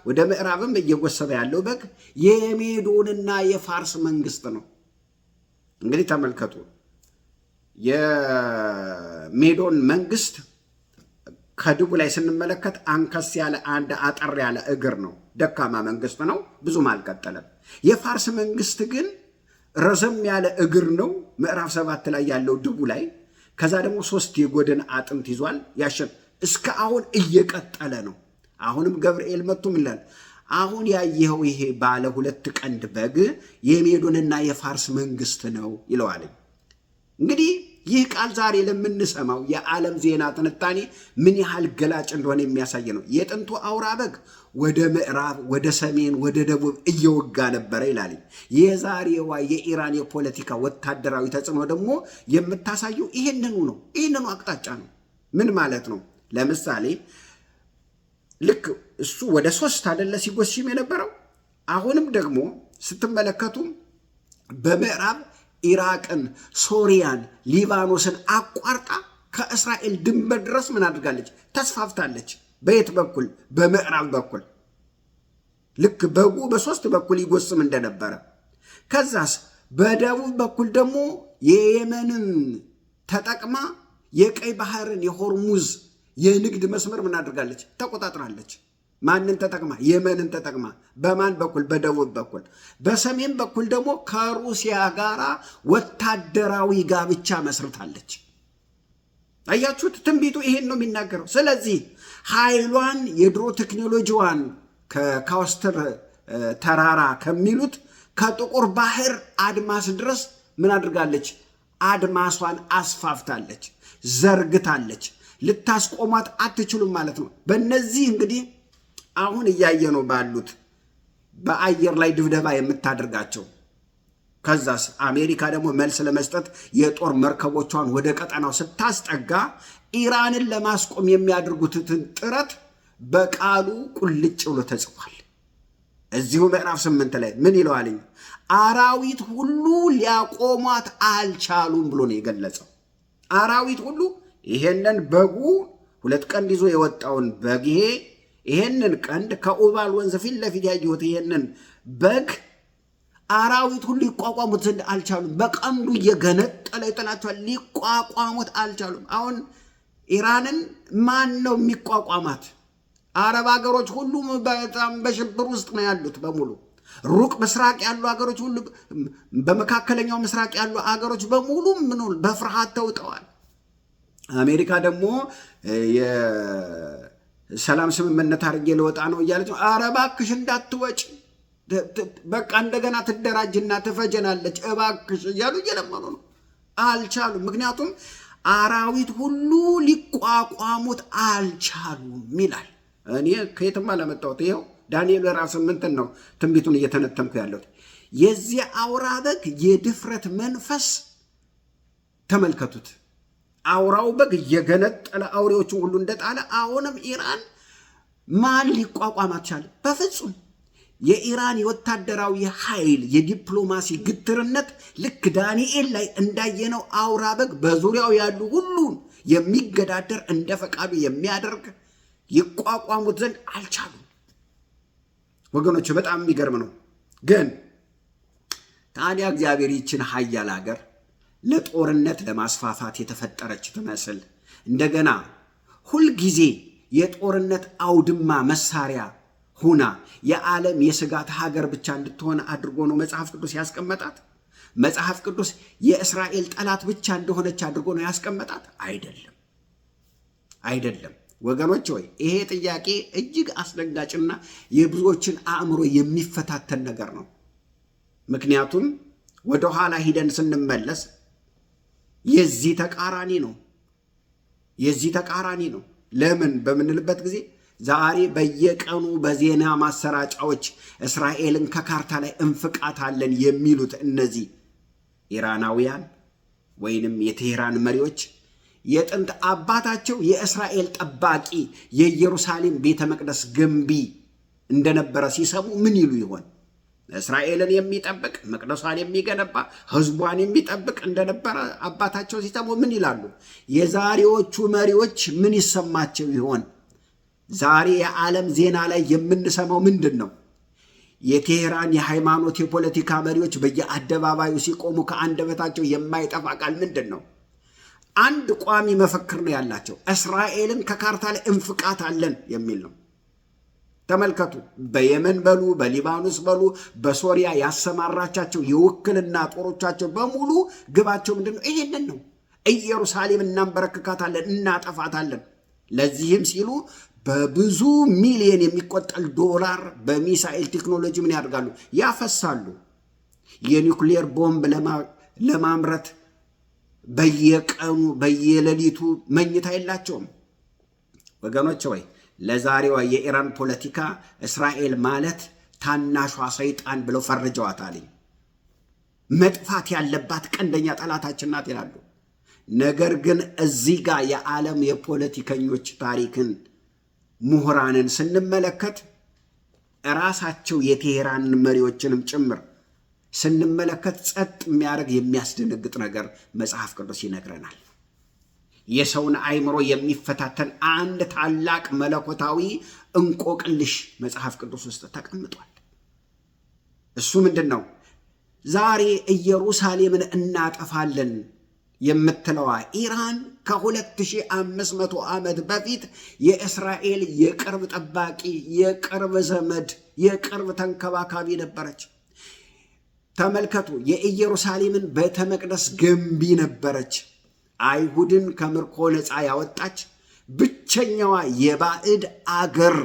ወደ ምዕራብም እየጎሰበ ያለው በግ የሜዶንና የፋርስ መንግስት ነው። እንግዲህ ተመልከቱ። የሜዶን መንግስት ከድቡ ላይ ስንመለከት አንከስ ያለ አንድ አጠር ያለ እግር ነው። ደካማ መንግስት ነው፣ ብዙም አልቀጠለም። የፋርስ መንግስት ግን ረዘም ያለ እግር ነው። ምዕራፍ 7 ላይ ያለው ድቡ ላይ። ከዛ ደግሞ 3 የጎድን አጥንት ይዟል። እስከ አሁን እየቀጠለ ነው። አሁንም ገብርኤል መጥቶ ይላል አሁን ያየኸው ይሄ ባለ 2 ቀንድ በግ የሜዶንና የፋርስ መንግስት ነው ይለዋል። እንግዲህ ይህ ቃል ዛሬ ለምንሰማው የዓለም ዜና ትንታኔ ምን ያህል ገላጭ እንደሆነ የሚያሳይ ነው። የጥንቱ አውራ በግ ወደ ምዕራብ፣ ወደ ሰሜን፣ ወደ ደቡብ እየወጋ ነበረ ይላል። የዛሬዋ የኢራን የፖለቲካ ወታደራዊ ተጽዕኖ ደግሞ የምታሳየው ይህንኑ ነው። ይህንኑ አቅጣጫ ነው። ምን ማለት ነው? ለምሳሌ ልክ እሱ ወደ 3 አይደለ ሲጎሽም የነበረው። አሁንም ደግሞ ስትመለከቱ በምዕራብ ኢራቅን፣ ሶሪያን፣ ሊባኖስን አቋርጣ ከእስራኤል ድንበር ድረስ ምን አድርጋለች? ተስፋፍታለች። በየት በኩል? በምዕራብ በኩል። ልክ በጉ በ3 በኩል ይጎስም እንደነበረ። ከዛስ በደቡብ በኩል ደግሞ የየመንን ተጠቅማ የቀይ ባህርን የሆርሙዝ የንግድ መስመር ምን አድርጋለች? ተቆጣጥራለች። ማንን ተጠቅማ? የመንን ተጠቅማ። በማን በኩል? በደቡብ በኩል። በሰሜን በኩል ደግሞ ከሩሲያ ጋር ወታደራዊ ጋብቻ መስርታለች። አያችሁት? ትንቢቱ ይሄን ነው የሚናገረው። ስለዚህ ኃይሏን፣ የድሮ ቴክኖሎጂዋን ከካውስተር ተራራ ከሚሉት ከጥቁር ባህር አድማስ ድረስ ምን አድርጋለች? አድማሷን አስፋፍታለች፣ ዘርግታለች። ልታስቆሟት አትችሉም ማለት ነው። በእነዚህ እንግዲህ አሁን እያየነው ባሉት በአየር ላይ ድብደባ የምታደርጋቸው። ከዛስ አሜሪካ ደግሞ መልስ ለመስጠት የጦር መርከቦቿን ወደ ቀጠናው ስታስጠጋ ኢራንን ለማስቆም የሚያደርጉትን ጥረት በቃሉ ቁልጭ ብሎ ተጽፏል። እዚሁ ምዕራፍ 8 ላይ ምን ይለዋልኝ? አራዊት ሁሉ ሊያቆሟት አልቻሉም ብሎ ነው የገለጸው። አራዊት ሁሉ ይሄንን በጉ 2 ቀንድ ይዞ የወጣውን በግ ይሄንን ቀንድ ከኡባል ወንዝ ፊት ለፊት ያየሁት ይሄንን በግ አራዊት ሁሉ ሊቋቋሙት ዘንድ አልቻሉም። በቀንዱ እየገነጠለ ይጥላቸዋል። ሊቋቋሙት አልቻሉም። አሁን ኢራንን ማን ነው የሚቋቋማት? አረብ ሀገሮች ሁሉ በጣም በሽብር ውስጥ ነው ያሉት በሙሉ። ሩቅ ምስራቅ ያሉ ሀገሮች ሁሉ፣ በመካከለኛው ምስራቅ ያሉ ሀገሮች በሙሉ ምን በፍርሃት ተውጠዋል። አሜሪካ ደግሞ የሰላም ስምምነት አድርጌ ልወጣ ነው እያለች ኧረ እባክሽ እንዳትወጭ፣ በቃ እንደገና ትደራጅና ትፈጀናለች እባክሽ እያሉ እየለመኑ ነው። አልቻሉም። ምክንያቱም አራዊት ሁሉ ሊቋቋሙት አልቻሉም ይላል። እኔ ከየትም አላመጣሁት። ይኸው ዳንኤል ምዕራፍ 8 ነው ትንቢቱን እየተነተምኩ ያለሁት። የዚህ አውራ በግ የድፍረት መንፈስ ተመልከቱት። አውራው በግ እየገነጠለ አውሬዎቹን ሁሉ እንደጣለ፣ አሁንም ኢራን ማን ሊቋቋማት ቻለ? በፍጹም። የኢራን የወታደራዊ ኃይል የዲፕሎማሲ ግትርነት ልክ ዳንኤል ላይ እንዳየነው አውራ በግ በዙሪያው ያሉ ሁሉን የሚገዳደር እንደ ፈቃዱ የሚያደርግ ይቋቋሙት ዘንድ አልቻሉም። ወገኖች በጣም የሚገርም ነው። ግን ታዲያ እግዚአብሔር ይችን ሀያል ሀገር ለጦርነት ለማስፋፋት የተፈጠረች ትመስል እንደገና ሁልጊዜ የጦርነት አውድማ መሳሪያ ሁና የዓለም የስጋት ሀገር ብቻ እንድትሆን አድርጎ ነው መጽሐፍ ቅዱስ ያስቀመጣት? መጽሐፍ ቅዱስ የእስራኤል ጠላት ብቻ እንደሆነች አድርጎ ነው ያስቀመጣት? አይደለም፣ አይደለም። ወገኖች ሆይ ይሄ ጥያቄ እጅግ አስደንጋጭና የብዙዎችን አእምሮ የሚፈታተን ነገር ነው። ምክንያቱም ወደ ኋላ ሂደን ስንመለስ የዚህ ተቃራኒ ነው። የዚህ ተቃራኒ ነው። ለምን በምንልበት ጊዜ ዛሬ በየቀኑ በዜና ማሰራጫዎች እስራኤልን ከካርታ ላይ እንፍቃታለን የሚሉት እነዚህ ኢራናውያን ወይንም የቴህራን መሪዎች የጥንት አባታቸው የእስራኤል ጠባቂ የኢየሩሳሌም ቤተ መቅደስ ገንቢ እንደነበረ ሲሰሙ ምን ይሉ ይሆን? እስራኤልን የሚጠብቅ መቅደሷን የሚገነባ ሕዝቧን የሚጠብቅ እንደነበረ አባታቸው ሲሰሙ ምን ይላሉ? የዛሬዎቹ መሪዎች ምን ይሰማቸው ይሆን? ዛሬ የዓለም ዜና ላይ የምንሰማው ምንድን ነው? የቴህራን የሃይማኖት የፖለቲካ መሪዎች በየአደባባዩ ሲቆሙ ከአንደበታቸው የማይጠፋ ቃል ምንድን ነው? አንድ ቋሚ መፈክር ነው ያላቸው። እስራኤልን ከካርታ ላይ እንፍቃታለን የሚል ነው። ተመልከቱ። በየመን በሉ፣ በሊባኖስ በሉ፣ በሶሪያ ያሰማራቻቸው የውክልና ጦሮቻቸው በሙሉ ግባቸው ምንድን ነው? ይሄንን ነው። ኢየሩሳሌም እናንበረክካታለን፣ እናጠፋታለን። ለዚህም ሲሉ በብዙ ሚሊዮን የሚቆጠር ዶላር በሚሳኤል ቴክኖሎጂ ምን ያደርጋሉ? ያፈሳሉ። የኒውክሌር ቦምብ ለማምረት በየቀኑ በየሌሊቱ መኝታ የላቸውም። ወገኖች ወይ ለዛሬዋ የኢራን ፖለቲካ እስራኤል ማለት ታናሿ ሰይጣን ብለው ፈርጀዋታል። መጥፋት ያለባት ቀንደኛ ጠላታችን ናት ይላሉ። ነገር ግን እዚህ ጋር የዓለም የፖለቲከኞች ታሪክን ምሁራንን ስንመለከት ራሳቸው የቴህራንን መሪዎችንም ጭምር ስንመለከት ጸጥ የሚያደርግ የሚያስደነግጥ ነገር መጽሐፍ ቅዱስ ይነግረናል። የሰውን አእምሮ የሚፈታተን አንድ ታላቅ መለኮታዊ እንቆቅልሽ መጽሐፍ ቅዱስ ውስጥ ተቀምጧል። እሱ ምንድን ነው? ዛሬ ኢየሩሳሌምን እናጠፋለን የምትለዋ ኢራን ከ2500 ዓመት በፊት የእስራኤል የቅርብ ጠባቂ፣ የቅርብ ዘመድ፣ የቅርብ ተንከባካቢ ነበረች። ተመልከቱ፣ የኢየሩሳሌምን ቤተ መቅደስ ገንቢ ነበረች። አይሁድን ከምርኮ ነፃ ያወጣች ብቸኛዋ የባዕድ አገር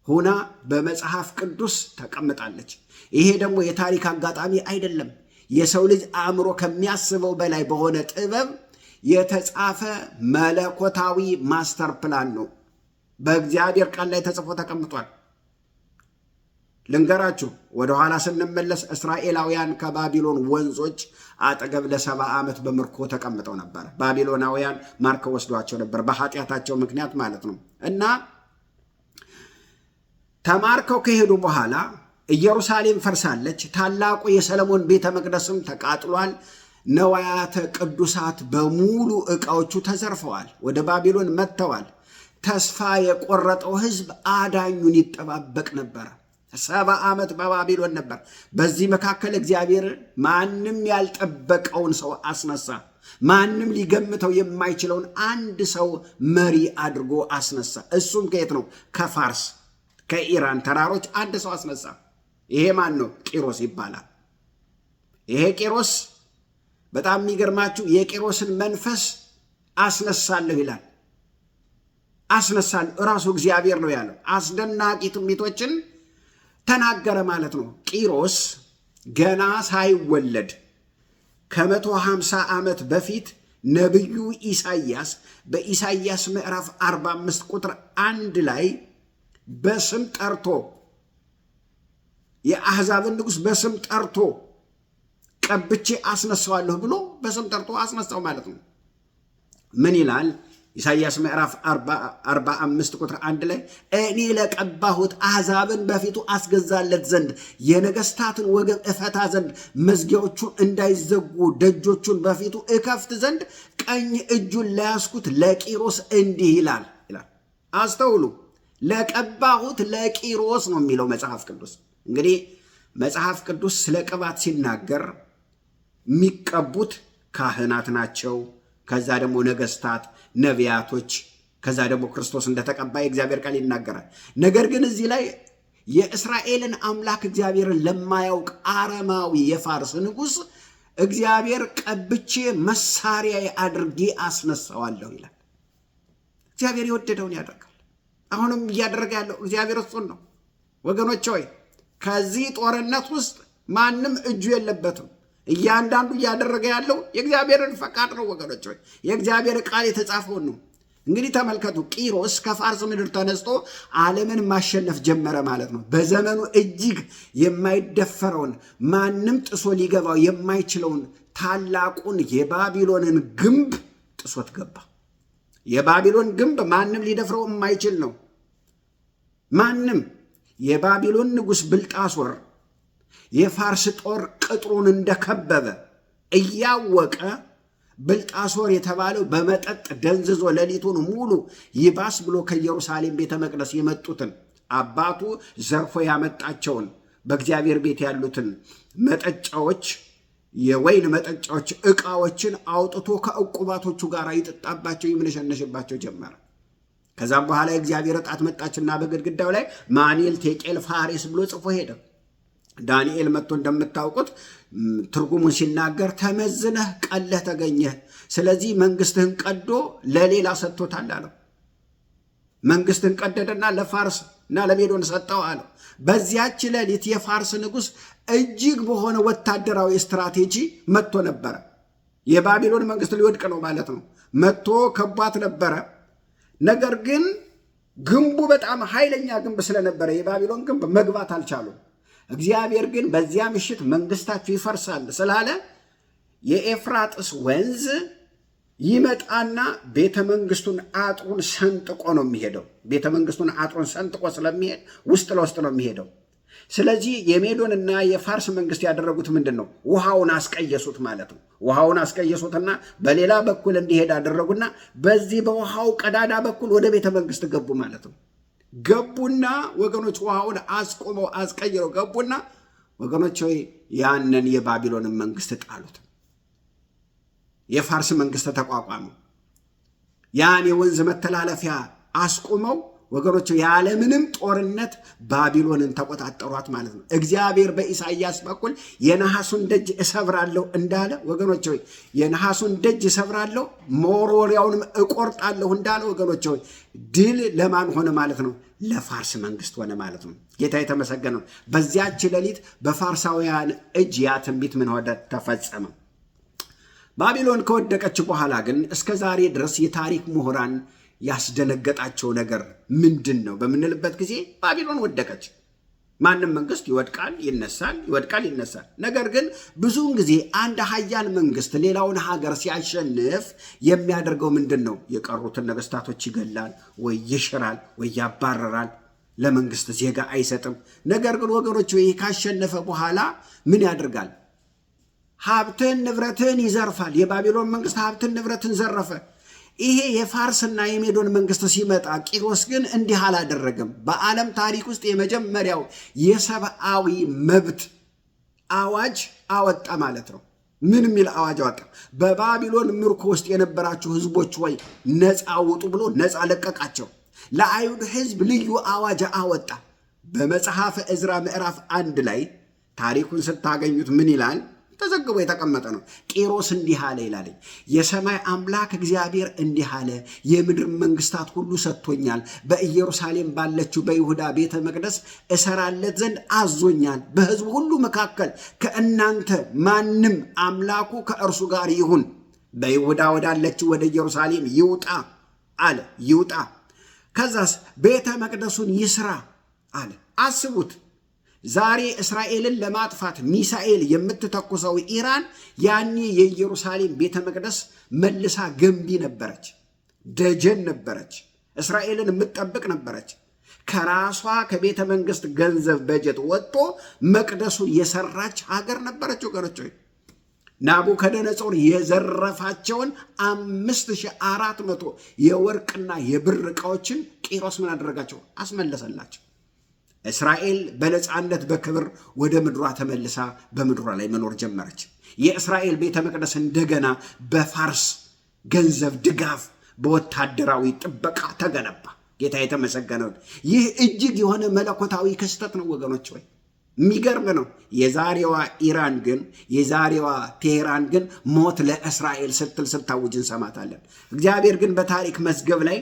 ሆና በመጽሐፍ ቅዱስ ተቀምጣለች። ይሄ ደግሞ የታሪክ አጋጣሚ አይደለም። የሰው ልጅ አእምሮ ከሚያስበው በላይ በሆነ ጥበብ የተጻፈ መለኮታዊ ማስተር ፕላን ነው። በእግዚአብሔር ቃል ላይ ተጽፎ ተቀምጧል። ልንገራችሁ፣ ወደኋላ ስንመለስ እስራኤላውያን ከባቢሎን ወንዞች አጠገብ ለ70 ዓመት በምርኮ ተቀምጠው ነበር። ባቢሎናውያን ማርከው ወስዷቸው ነበር፣ በኃጢአታቸው ምክንያት ማለት ነው። እና ተማርከው ከሄዱ በኋላ ኢየሩሳሌም ፈርሳለች። ታላቁ የሰለሞን ቤተ መቅደስም ተቃጥሏል። ነዋያተ ቅዱሳት በሙሉ ዕቃዎቹ ተዘርፈዋል፣ ወደ ባቢሎን መጥተዋል። ተስፋ የቆረጠው ሕዝብ አዳኙን ይጠባበቅ ነበር። 70 ዓመት በባቢሎን ነበር። በዚህ መካከል እግዚአብሔር ማንም ያልጠበቀውን ሰው አስነሳ። ማንም ሊገምተው የማይችለውን አንድ ሰው መሪ አድርጎ አስነሳ። እሱም ከየት ነው? ከፋርስ ከኢራን ተራሮች አንድ ሰው አስነሳ። ይሄ ማን ነው? ቂሮስ ይባላል። ይሄ ቂሮስ በጣም የሚገርማችሁ የቂሮስን መንፈስ አስነሳለሁ ይላል። አስነሳለሁ ራሱ እግዚአብሔር ነው ያለው። አስደናቂ ትንቢቶችን ተናገረ ማለት ነው። ቂሮስ ገና ሳይወለድ ከ150 ዓመት በፊት ነቢዩ ኢሳይያስ በኢሳይያስ ምዕራፍ 45 ቁጥር 1 ላይ በስም ጠርቶ የአሕዛብን ንጉሥ በስም ጠርቶ ቀብቼ አስነሳዋለሁ ብሎ በስም ጠርቶ አስነሳው ማለት ነው። ምን ይላል? ኢሳይያስ ምዕራፍ 45 ቁጥር 1 ላይ እኔ ለቀባሁት አሕዛብን በፊቱ አስገዛለት ዘንድ የነገሥታትን ወገብ እፈታ ዘንድ መዝጊያዎቹን እንዳይዘጉ ደጆቹን በፊቱ እከፍት ዘንድ ቀኝ እጁን ለያዝኩት ለቂሮስ እንዲህ ይላል። አስተውሉ። ለቀባሁት ለቂሮስ ነው የሚለው መጽሐፍ ቅዱስ። እንግዲህ መጽሐፍ ቅዱስ ስለ ቅባት ሲናገር የሚቀቡት ካህናት ናቸው። ከዛ ደግሞ ነገሥታት፣ ነቢያቶች፣ ከዛ ደግሞ ክርስቶስ እንደተቀባ የእግዚአብሔር ቃል ይናገራል። ነገር ግን እዚህ ላይ የእስራኤልን አምላክ እግዚአብሔርን ለማያውቅ አረማዊ የፋርስ ንጉሥ እግዚአብሔር ቀብቼ መሳሪያ አድርጌ አስነሳዋለሁ ይላል። እግዚአብሔር የወደደውን ያደርጋል። አሁንም እያደረገ ያለው እግዚአብሔር እሱን ነው። ወገኖች ሆይ ከዚህ ጦርነት ውስጥ ማንም እጁ የለበትም። እያንዳንዱ እያደረገ ያለው የእግዚአብሔርን ፈቃድ ነው። ወገኖች ሆይ የእግዚአብሔር ቃል የተጻፈውን ነው። እንግዲህ ተመልከቱ። ቂሮስ ከፋርስ ምድር ተነስቶ ዓለምን ማሸነፍ ጀመረ ማለት ነው። በዘመኑ እጅግ የማይደፈረውን ማንም ጥሶ ሊገባው የማይችለውን ታላቁን የባቢሎንን ግንብ ጥሶት ገባ። የባቢሎን ግንብ ማንም ሊደፍረው የማይችል ነው። ማንም የባቢሎን ንጉሥ ብልጣሶር የፋርስ ጦር ቅጥሩን እንደከበበ እያወቀ ብልጣሶር የተባለው በመጠጥ ደንዝዞ ሌሊቱን ሙሉ ይባስ ብሎ ከኢየሩሳሌም ቤተ መቅደስ የመጡትን አባቱ ዘርፎ ያመጣቸውን በእግዚአብሔር ቤት ያሉትን መጠጫዎች፣ የወይን መጠጫዎች ዕቃዎችን አውጥቶ ከዕቁባቶቹ ጋር ይጠጣባቸው ይምነሸነሽባቸው ጀመረ። ከዛም በኋላ የእግዚአብሔር ዕጣት መጣችና በግድግዳው ላይ ማኒል ቴቄል ፋሬስ ብሎ ጽፎ ሄደ። ዳንኤል መጥቶ እንደምታውቁት ትርጉሙን ሲናገር ተመዝነህ ቀለህ ተገኘህ፣ ስለዚህ መንግስትህን ቀዶ ለሌላ ሰጥቶታል አለው። መንግስትን ቀደደና ለፋርስ እና ለሜዶን ሰጠው አለው። በዚያች ሌሊት የፋርስ ንጉሥ እጅግ በሆነ ወታደራዊ ስትራቴጂ መጥቶ ነበረ። የባቢሎን መንግስት ሊወድቅ ነው ማለት ነው። መጥቶ ከቧት ነበረ። ነገር ግን ግንቡ በጣም ኃይለኛ ግንብ ስለነበረ የባቢሎን ግንብ መግባት አልቻሉም። እግዚአብሔር ግን በዚያ ምሽት መንግስታችሁ ይፈርሳል ስላለ የኤፍራጥስ ወንዝ ይመጣና ቤተ መንግስቱን አጥሩን ሰንጥቆ ነው የሚሄደው። ቤተ መንግስቱን አጥሩን ሰንጥቆ ስለሚሄድ ውስጥ ለውስጥ ነው የሚሄደው። ስለዚህ የሜዶንና የፋርስ መንግስት ያደረጉት ምንድን ነው? ውሃውን አስቀየሱት ማለት ነው። ውሃውን አስቀየሱትና በሌላ በኩል እንዲሄድ አደረጉና በዚህ በውሃው ቀዳዳ በኩል ወደ ቤተ መንግስት ገቡ ማለት ነው። ገቡና ወገኖች ውሃውን አስቆመው አስቀይረው ገቡና ወገኖች ሆይ ያንን የባቢሎንን መንግስት ጣሉት። የፋርስ መንግስት ተቋቋመ። ያን የወንዝ መተላለፊያ አስቆመው ወገኖች ያለምንም ጦርነት ባቢሎንን ተቆጣጠሯት ማለት ነው። እግዚአብሔር በኢሳይያስ በኩል የነሐሱን ደጅ እሰብራለሁ እንዳለ ወገኖች ሆይ የነሐሱን ደጅ እሰብራለሁ መወርወሪያውንም እቆርጣለሁ እንዳለ ወገኖች ሆይ ድል ለማን ሆነ ማለት ነው? ለፋርስ መንግስት ሆነ ማለት ነው። ጌታ የተመሰገነ ነው። በዚያች ሌሊት በፋርሳውያን እጅ ያ ትንቢት ምን ሆነ? ተፈጸመ። ባቢሎን ከወደቀች በኋላ ግን እስከ ዛሬ ድረስ የታሪክ ምሁራን ያስደነገጣቸው ነገር ምንድን ነው በምንልበት ጊዜ ባቢሎን ወደቀች። ማንም መንግስት ይወድቃል ይነሳል፣ ይወድቃል ይነሳል። ነገር ግን ብዙውን ጊዜ አንድ ሀያል መንግስት ሌላውን ሀገር ሲያሸንፍ የሚያደርገው ምንድን ነው? የቀሩትን ነገስታቶች ይገላል ወይ ይሽራል ወይ ያባረራል። ለመንግስት ዜጋ አይሰጥም። ነገር ግን ወገኖች ይህ ካሸነፈ በኋላ ምን ያደርጋል? ሀብትን ንብረትን ይዘርፋል። የባቢሎን መንግስት ሀብትን ንብረትን ዘረፈ። ይሄ የፋርስና የሜዶን መንግስት ሲመጣ ቂሮስ ግን እንዲህ አላደረገም። በዓለም ታሪክ ውስጥ የመጀመሪያው የሰብአዊ መብት አዋጅ አወጣ ማለት ነው። ምን የሚል አዋጅ አወጣ? በባቢሎን ምርኮ ውስጥ የነበራችሁ ህዝቦች ወይ ነፃ ውጡ ብሎ ነፃ ለቀቃቸው። ለአይሁድ ህዝብ ልዩ አዋጅ አወጣ። በመጽሐፈ ዕዝራ ምዕራፍ 1 ላይ ታሪኩን ስታገኙት ምን ይላል? ተዘግቦ የተቀመጠ ነው። ቂሮስ እንዲህ አለ ይላል፣ የሰማይ አምላክ እግዚአብሔር እንዲህ አለ፣ የምድር መንግስታት ሁሉ ሰጥቶኛል። በኢየሩሳሌም ባለችው በይሁዳ ቤተ መቅደስ እሰራለት ዘንድ አዞኛል። በህዝቡ ሁሉ መካከል ከእናንተ ማንም አምላኩ ከእርሱ ጋር ይሁን፣ በይሁዳ ወዳለችው ወደ ኢየሩሳሌም ይውጣ አለ። ይውጣ። ከዛስ ቤተ መቅደሱን ይስራ አለ። አስቡት፣ ዛሬ እስራኤልን ለማጥፋት ሚሳኤል የምትተኩሰው ኢራን ያኔ የኢየሩሳሌም ቤተ መቅደስ መልሳ ገንቢ ነበረች፣ ደጀን ነበረች፣ እስራኤልን የምትጠብቅ ነበረች። ከራሷ ከቤተ መንግስት ገንዘብ በጀት ወጥቶ መቅደሱን የሰራች ሀገር ነበረች። ወገኖች ናቡከደነጾር የዘረፋቸውን 5400 የወርቅና የብር ዕቃዎችን ቂሮስ ምን አደረጋቸው? አስመለሰላቸው። እስራኤል በነፃነት በክብር ወደ ምድሯ ተመልሳ በምድሯ ላይ መኖር ጀመረች። የእስራኤል ቤተ መቅደስ እንደገና በፋርስ ገንዘብ ድጋፍ በወታደራዊ ጥበቃ ተገነባ። ጌታ የተመሰገነው። ይህ እጅግ የሆነ መለኮታዊ ክስተት ነው ወገኖች ወይ የሚገርም ነው። የዛሬዋ ኢራን ግን የዛሬዋ ቴሄራን ግን ሞት ለእስራኤል ስትል ስታውጅ እንሰማታለን። እግዚአብሔር ግን በታሪክ መዝገብ ላይ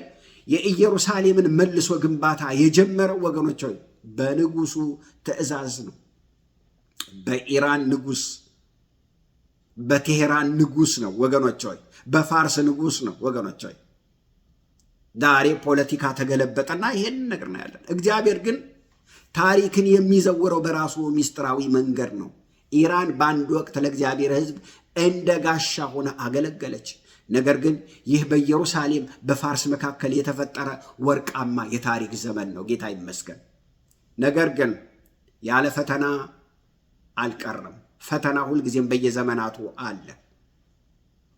የኢየሩሳሌምን መልሶ ግንባታ የጀመረው ወገኖች ሆይ በንጉሱ ትእዛዝ ነው። በኢራን ንጉስ፣ በቴሄራን ንጉስ ነው ወገኖች ሆይ፣ በፋርስ ንጉስ ነው ወገኖች ሆይ። ዛሬ ፖለቲካ ተገለበጠና ይሄን ነገር ነው ያለን። እግዚአብሔር ግን ታሪክን የሚዘውረው በራሱ ሚስጥራዊ መንገድ ነው። ኢራን በአንድ ወቅት ለእግዚአብሔር ሕዝብ እንደ ጋሻ ሆነ አገለገለች። ነገር ግን ይህ በኢየሩሳሌም በፋርስ መካከል የተፈጠረ ወርቃማ የታሪክ ዘመን ነው። ጌታ ይመስገን። ነገር ግን ያለ ፈተና አልቀረም። ፈተና ሁልጊዜም በየዘመናቱ አለ።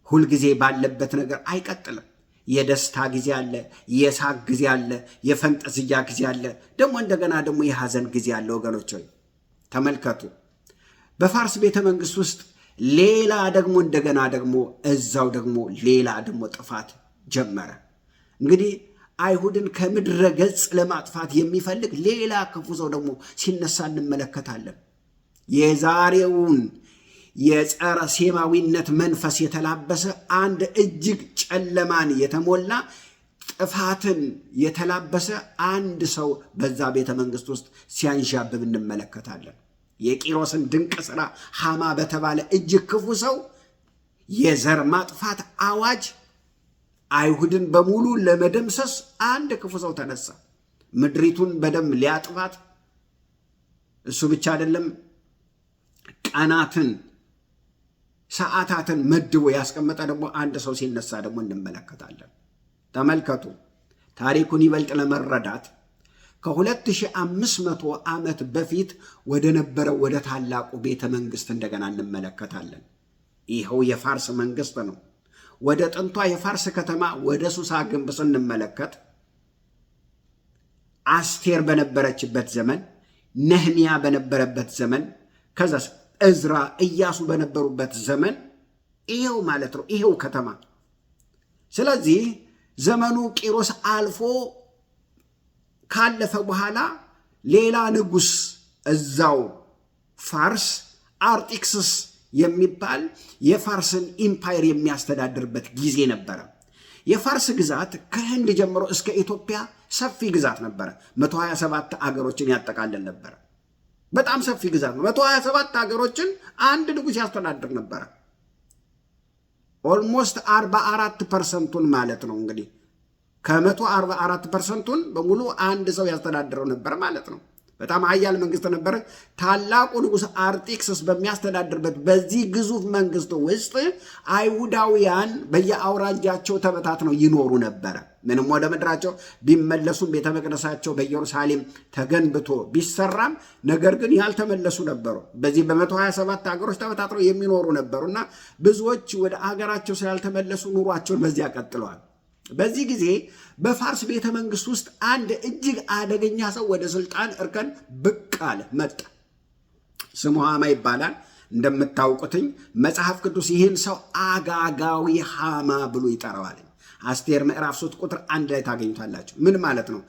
ሁልጊዜ ባለበት ነገር አይቀጥልም። የደስታ ጊዜ አለ፣ የሳቅ ጊዜ አለ፣ የፈንጠዝያ ጊዜ አለ፣ ደግሞ እንደገና ደግሞ የሐዘን ጊዜ አለ። ወገኖች ሆይ ተመልከቱ። በፋርስ ቤተ መንግስት ውስጥ ሌላ ደግሞ እንደገና ደግሞ እዛው ደግሞ ሌላ ደግሞ ጥፋት ጀመረ። እንግዲህ አይሁድን ከምድረ ገጽ ለማጥፋት የሚፈልግ ሌላ ክፉ ሰው ደግሞ ሲነሳ እንመለከታለን። የዛሬውን የጸረ ሴማዊነት መንፈስ የተላበሰ አንድ እጅግ ጨለማን የተሞላ ጥፋትን የተላበሰ አንድ ሰው በዛ ቤተ መንግስት ውስጥ ሲያንዣብብ እንመለከታለን። የቂሮስን ድንቅ ሥራ ሃማ በተባለ እጅግ ክፉ ሰው የዘር ማጥፋት አዋጅ አይሁድን በሙሉ ለመደምሰስ አንድ ክፉ ሰው ተነሳ። ምድሪቱን በደም ሊያጥፋት። እሱ ብቻ አይደለም፣ ቀናትን ሰዓታትን መድቦ ያስቀመጠ ደግሞ አንድ ሰው ሲነሳ ደግሞ እንመለከታለን። ተመልከቱ። ታሪኩን ይበልጥ ለመረዳት ከ2500 ዓመት በፊት ወደ ነበረው ወደ ታላቁ ቤተ መንግስት እንደገና እንመለከታለን። ይኸው የፋርስ መንግስት ነው። ወደ ጥንቷ የፋርስ ከተማ ወደ ሱሳ ግንብ ስንመለከት አስቴር በነበረችበት ዘመን፣ ነህምያ በነበረበት ዘመን፣ ከዛስ እዝራ፣ ኢያሱ በነበሩበት ዘመን ይሄው ማለት ነው፣ ይሄው ከተማ። ስለዚህ ዘመኑ ቂሮስ አልፎ ካለፈ በኋላ ሌላ ንጉስ እዛው ፋርስ አርጤክስስ የሚባል የፋርስን ኢምፓየር የሚያስተዳድርበት ጊዜ ነበረ። የፋርስ ግዛት ከህንድ ጀምሮ እስከ ኢትዮጵያ ሰፊ ግዛት ነበረ። 127 አገሮችን ያጠቃልል ነበረ። በጣም ሰፊ ግዛት ነው። 127 አገሮችን አንድ ንጉስ ያስተዳድር ነበረ። ኦልሞስት 44% ማለት ነው። እንግዲህ ከ144% በሙሉ አንድ ሰው ያስተዳድረው ነበር ማለት ነው። በጣም ኃያል መንግስት ነበረ። ታላቁ ንጉሥ አርጤክስስ በሚያስተዳድርበት በዚህ ግዙፍ መንግስት ውስጥ አይሁዳውያን በየአውራጃቸው ተበታትነው ይኖሩ ነበረ። ምንም ወደ ምድራቸው ቢመለሱም ቤተ መቅደሳቸው በኢየሩሳሌም ተገንብቶ ቢሰራም ነገር ግን ያልተመለሱ ነበሩ። በዚህ በ127 ሀገሮች ተበታትነው የሚኖሩ ነበሩና ብዙዎች ወደ አገራቸው ስላልተመለሱ ኑሯቸውን በዚያ ቀጥለዋል። በዚህ ጊዜ በፋርስ ቤተ መንግስት ውስጥ አንድ እጅግ አደገኛ ሰው ወደ ስልጣን እርከን ብቅ አለ መጣ። ስሙ ሃማ ይባላል። እንደምታውቁትኝ መጽሐፍ ቅዱስ ይህን ሰው አጋጋዊ ሃማ ብሎ ይጠራዋል። አስቴር ምዕራፍ 3 ቁጥር 1 ላይ ታገኙታላችሁ። ምን ማለት ነው?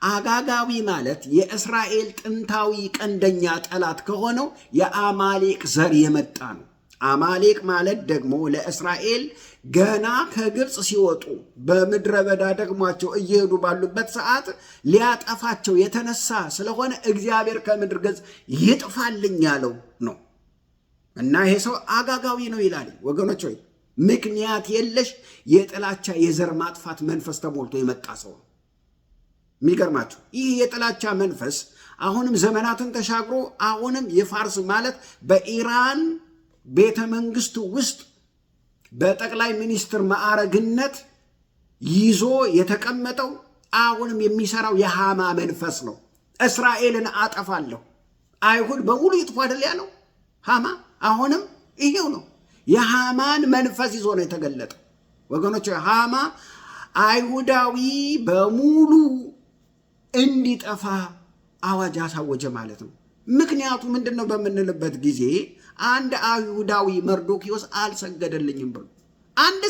አጋጋዊ ማለት የእስራኤል ጥንታዊ ቀንደኛ ጠላት ከሆነው የአማሌቅ ዘር የመጣ ነው። አማሌቅ ማለት ደግሞ ለእስራኤል ገና ከግብፅ ሲወጡ በምድረ በዳ ደግሟቸው እየሄዱ ባሉበት ሰዓት ሊያጠፋቸው የተነሳ ስለሆነ እግዚአብሔር ከምድር ገጽ ይጥፋልኝ ያለው ነው እና ይሄ ሰው አጋጋዊ ነው ይላል። ወገኖች ሆይ ምክንያት የለሽ የጥላቻ የዘር ማጥፋት መንፈስ ተሞልቶ የመጣ ሰው ነው። የሚገርማችሁ ይህ የጥላቻ መንፈስ አሁንም ዘመናትን ተሻግሮ አሁንም የፋርስ ማለት በኢራን ቤተ መንግስት ውስጥ በጠቅላይ ሚኒስትር ማዕረግነት ይዞ የተቀመጠው አሁንም የሚሰራው የሃማ መንፈስ ነው። እስራኤልን አጠፋለሁ፣ አይሁድ በሙሉ ይጥፉ አይደል ያለው ሃማ። አሁንም ይሄው ነው። የሃማን መንፈስ ይዞ ነው የተገለጠው። ወገኖች ሃማ አይሁዳዊ በሙሉ እንዲጠፋ አዋጅ አሳወጀ ማለት ነው። ምክንያቱ ምንድን ነው በምንልበት ጊዜ አንድ አይሁዳዊ መርዶክዮስ አልሰገደልኝም ብሎ አንድ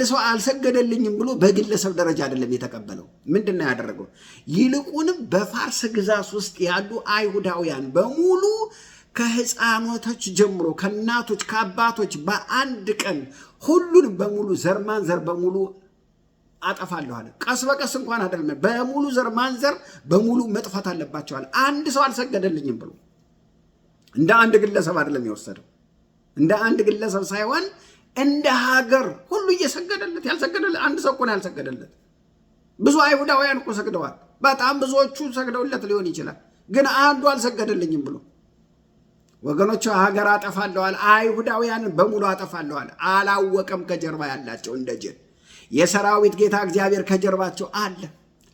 ሰው አልሰገደልኝም ብሎ በግለሰብ ደረጃ አይደለም የተቀበለው። ምንድን ነው ያደረገው? ይልቁንም በፋርስ ግዛት ውስጥ ያሉ አይሁዳውያን በሙሉ ከህፃኖቶች ጀምሮ ከእናቶች ከአባቶች በአንድ ቀን ሁሉንም በሙሉ ዘር ማንዘር በሙሉ አጠፋለሁ አለ። ቀስ በቀስ እንኳን አይደለም፣ በሙሉ ዘር ማንዘር በሙሉ መጥፋት አለባቸዋል። አንድ ሰው አልሰገደልኝም ብሎ እንደ አንድ ግለሰብ አይደለም የወሰደው። እንደ አንድ ግለሰብ ሳይሆን እንደ ሀገር ሁሉ እየሰገደለት። ያልሰገደለት አንድ ሰው እኮ ነው ያልሰገደለት። ብዙ አይሁዳውያን እኮ ሰግደዋል። በጣም ብዙዎቹ ሰግደውለት ሊሆን ይችላል፣ ግን አንዱ አልሰገደልኝም ብሎ ወገኖቹ ሀገር አጠፋለዋል፣ አይሁዳውያንን በሙሉ አጠፋለዋል። አላወቀም ከጀርባ ያላቸው እንደ ጅን የሰራዊት ጌታ እግዚአብሔር ከጀርባቸው አለ።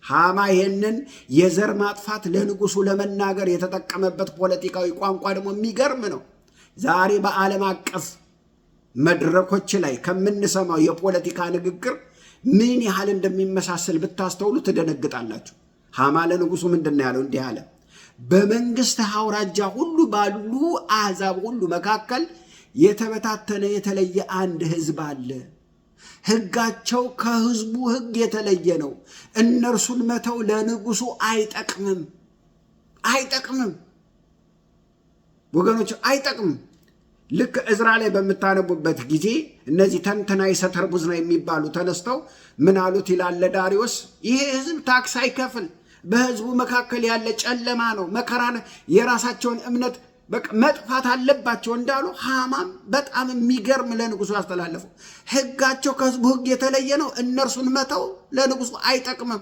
ሃማ ይህንን የዘር ማጥፋት ለንጉሱ ለመናገር የተጠቀመበት ፖለቲካዊ ቋንቋ ደግሞ የሚገርም ነው። ዛሬ በዓለም አቀፍ መድረኮች ላይ ከምንሰማው የፖለቲካ ንግግር ምን ያህል እንደሚመሳሰል ብታስተውሉ ትደነግጣላችሁ። ሃማ ለንጉሱ ምንድን ነው ያለው? እንዲህ አለ፣ በመንግስት አውራጃ ሁሉ ባሉ አሕዛብ ሁሉ መካከል የተበታተነ የተለየ አንድ ህዝብ አለ። ሕጋቸው ከህዝቡ ሕግ የተለየ ነው። እነርሱን መተው ለንጉሱ አይጠቅምም። ወገኖች አይጠቅምም። ልክ እዝራ ላይ በምታነቡበት ጊዜ እነዚህ ተንተናይ ሰተርቡዝ ነው የሚባሉ ተነስተው ምን አሉት ይላል ለዳሪዮስ፣ ይሄ ህዝብ ታክስ አይከፍል፣ በህዝቡ መካከል ያለ ጨለማ ነው፣ መከራ ነው፣ የራሳቸውን እምነት መጥፋት አለባቸው እንዳሉ ሃማም በጣም የሚገርም ለንጉሱ ያስተላለፈው ሕጋቸው ከህዝቡ ሕግ የተለየ ነው። እነርሱን መተው ለንጉሱ አይጠቅምም።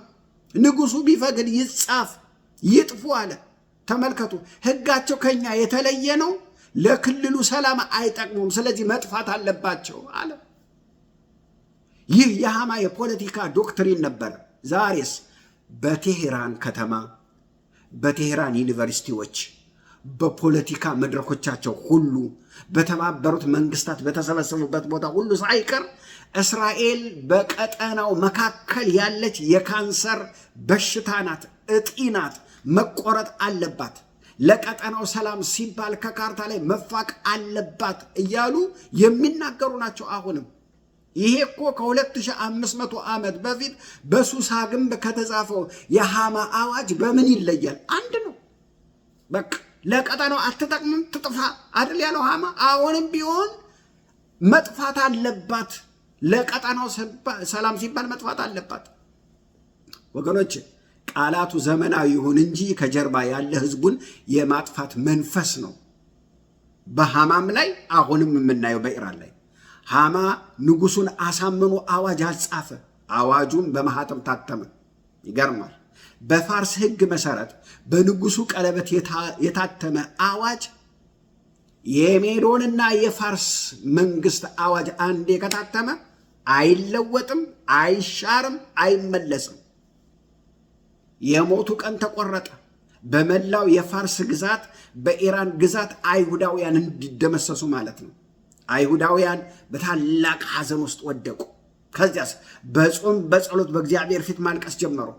ንጉሱ ቢፈቅድ ይጻፍ ይጥፉ አለ። ተመልከቱ፣ ሕጋቸው ከኛ የተለየ ነው፣ ለክልሉ ሰላም አይጠቅሙም፣ ስለዚህ መጥፋት አለባቸው አለ። ይህ የሃማ የፖለቲካ ዶክትሪን ነበር። ዛሬስ በቴሄራን ከተማ በቴሄራን ዩኒቨርሲቲዎች በፖለቲካ መድረኮቻቸው ሁሉ በተባበሩት መንግስታት በተሰበሰቡበት ቦታ ሁሉ ሳይቀር እስራኤል በቀጠናው መካከል ያለች የካንሰር በሽታ ናት፣ እጢ ናት፣ መቆረጥ አለባት፣ ለቀጠናው ሰላም ሲባል ከካርታ ላይ መፋቅ አለባት እያሉ የሚናገሩ ናቸው። አሁንም ይሄ እኮ ከ2500 ዓመት በፊት በሱሳ ግንብ ከተጻፈው የሃማ አዋጅ በምን ይለያል? አንድ ነው። በቃ ለቀጠናው አትጠቅምም፣ ትጥፋ አይደል ያለው ሃማ። አሁንም ቢሆን መጥፋት አለባት፣ ለቀጠናው ሰላም ሲባል መጥፋት አለባት። ወገኖች ቃላቱ ዘመናዊ ይሁን እንጂ ከጀርባ ያለ ህዝቡን የማጥፋት መንፈስ ነው። በሃማም ላይ አሁንም የምናየው በኢራን ላይ ሃማ ንጉሱን አሳምኖ አዋጅ አልጻፈ፣ አዋጁን በማህተም ታተመ። ይገርማል። በፋርስ ሕግ መሰረት በንጉሱ ቀለበት የታተመ አዋጅ የሜዶንና የፋርስ መንግስት አዋጅ አንዴ ከታተመ አይለወጥም፣ አይሻርም፣ አይመለስም። የሞቱ ቀን ተቆረጠ። በመላው የፋርስ ግዛት፣ በኢራን ግዛት አይሁዳውያን እንዲደመሰሱ ማለት ነው። አይሁዳውያን በታላቅ ሐዘን ውስጥ ወደቁ። ከዚያስ በጾም በጸሎት በእግዚአብሔር ፊት ማልቀስ ጀመሩ።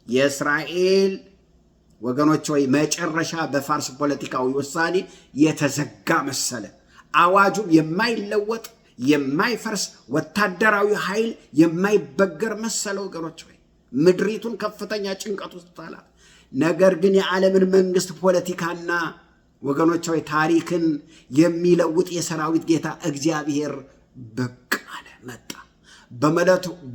የእስራኤል ወገኖች ሆይ መጨረሻ በፋርስ ፖለቲካዊ ውሳኔ የተዘጋ መሰለ። አዋጁም የማይለወጥ የማይፈርስ ወታደራዊ ኃይል የማይበገር መሰለ። ወገኖች ሆይ ምድሪቱን ከፍተኛ ጭንቀት ውስጥ ጣላት። ነገር ግን የዓለምን መንግስት ፖለቲካና ወገኖች ሆይ ታሪክን የሚለውጥ የሰራዊት ጌታ እግዚአብሔር ብቅ አለ፣ መጣ።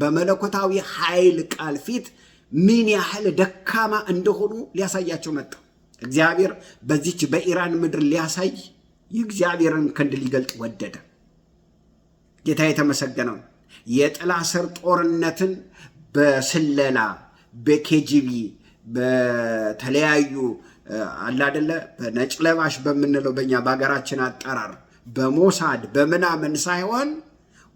በመለኮታዊ ኃይል ቃል ፊት ምን ያህል ደካማ እንደሆኑ ሊያሳያቸው መጣ። እግዚአብሔር በዚች በኢራን ምድር ሊያሳይ የእግዚአብሔርን ክንድ ሊገልጥ ወደደ። ጌታ የተመሰገነው። የጥላ ስር ጦርነትን በስለላ በኬጂቢ በተለያዩ አላደለ በነጭ ለባሽ በምንለው በእኛ በሀገራችን አጠራር በሞሳድ በምናምን ሳይሆን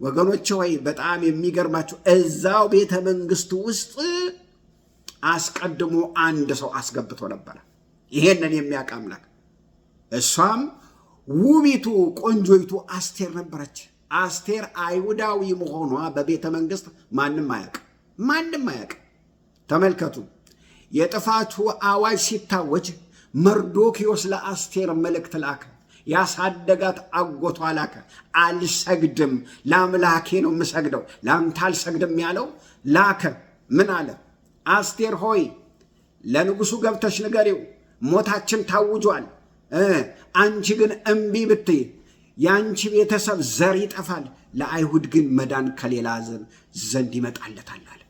ወገኖች ሆይ በጣም የሚገርማቸው እዛው ቤተ መንግስቱ ውስጥ አስቀድሞ አንድ ሰው አስገብቶ ነበረ፣ ይሄንን የሚያውቅ አምላክ። እሷም ውቢቱ ቆንጆይቱ አስቴር ነበረች። አስቴር አይሁዳዊ መሆኗ በቤተ መንግስት ማንም አያውቅ። ተመልከቱ፣ የጥፋቱ አዋጅ ሲታወጅ መርዶክዮስ ለአስቴር መልእክት ላከ። ያሳደጋት አጎቷ ላከ። አልሰግድም፣ ለአምላኬ ነው የምሰግደው፣ ለአንተ አልሰግድም ያለው ላከ። ምን አለ? አስቴር ሆይ ለንጉሱ ገብተሽ ንገሪው፣ ሞታችን ታውጇል። አንቺ ግን እምቢ ብትይ የአንቺ ቤተሰብ ዘር ይጠፋል፣ ለአይሁድ ግን መዳን ከሌላ ዘንድ ይመጣለታል አለ።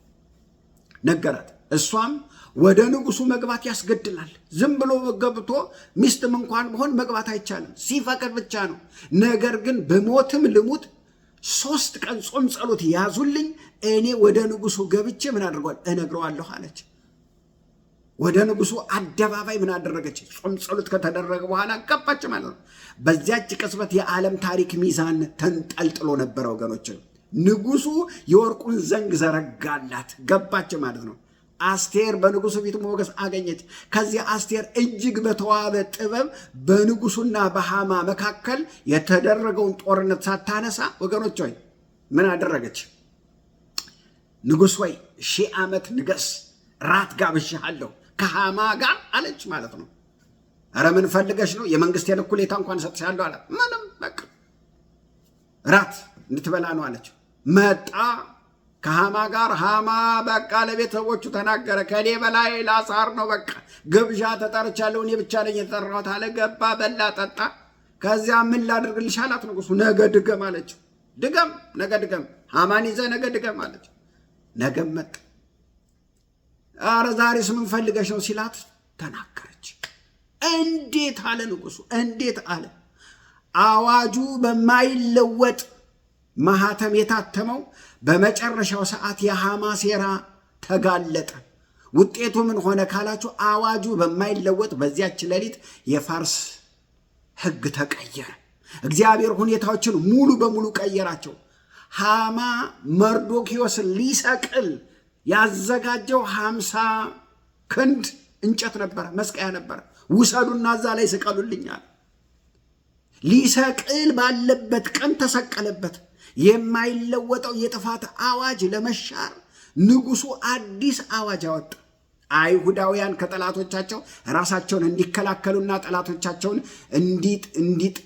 ነገራት። እሷም ወደ ንጉሱ መግባት ያስገድላል። ዝም ብሎ ገብቶ ሚስትም እንኳን ቢሆን መግባት አይቻልም፣ ሲፈቅድ ብቻ ነው። ነገር ግን በሞትም ልሙት 3 ቀን ጾም ጸሎት ያዙልኝ፣ እኔ ወደ ንጉሱ ገብቼ ምን አድርጓል እነግረዋለሁ አለች። ወደ ንጉሱ አደባባይ ምን አደረገች? ጾም ጸሎት ከተደረገ በኋላ ገባች ማለት ነው። በዚያች ቅጽበት የዓለም ታሪክ ሚዛን ተንጠልጥሎ ነበረ ወገኖች። ንጉሱ የወርቁን ዘንግ ዘረጋላት፣ ገባች ማለት ነው። አስቴር በንጉሱ ፊት ሞገስ አገኘች። ከዚያ አስቴር እጅግ በተዋበ ጥበብ በንጉሱና በሃማ መካከል የተደረገውን ጦርነት ሳታነሳ ወገኖች ሆይ ምን አደረገች? ንጉሥ ሆይ 1000 ዓመት ንገስ፣ ራት ጋብዣለሁ ከሃማ ጋር አለች ማለት ነው። ኧረ ምን ፈልገሽ ነው? የመንግስቴን እኩሌታ እንኳን ሰጥሻለሁ አላት። ምንም በቃ ራት እንድትበላ ነው አለች። መጣ ከሃማ ጋር። ሃማ በቃ ለቤተሰቦቹ ተናገረ። ከኔ በላይ ላሳር ነው፣ በቃ ግብዣ ተጠርቻለሁ፣ እኔ ብቻ ነኝ የተጠራሁት አለ። ገባ፣ በላ፣ ጠጣ። ከዚያ ምን ላድርግልሽ አላት ንጉሱ። ነገ ድገም አለችው። ድገም፣ ነገ ድገም፣ ሃማን ይዘህ ነገ ድገም አለች። ነገም መጣ። አረ ዛሬስ ምን ፈልገሽ ነው ሲላት ተናገረች። እንዴት አለ ንጉሱ፣ እንዴት አለ። አዋጁ በማይለወጥ ማህተም የታተመው በመጨረሻው ሰዓት የሃማ ሴራ ተጋለጠ። ውጤቱ ምን ሆነ ካላችሁ አዋጁ በማይለወጥ በዚያች ሌሊት የፋርስ ሕግ ተቀየረ። እግዚአብሔር ሁኔታዎችን ሙሉ በሙሉ ቀየራቸው። ሃማ መርዶክዮስን ሊሰቅል ያዘጋጀው 50 ክንድ እንጨት ነበረ፣ መስቀያ ነበረ። ውሰዱና እዛ ላይ ስቀሉልኛል። ሊሰቅል ባለበት ቀን ተሰቀለበት። የማይለወጠው የጥፋት አዋጅ ለመሻር ንጉሱ አዲስ አዋጅ አወጣ። አይሁዳውያን ከጠላቶቻቸው ራሳቸውን እንዲከላከሉና ጠላቶቻቸውን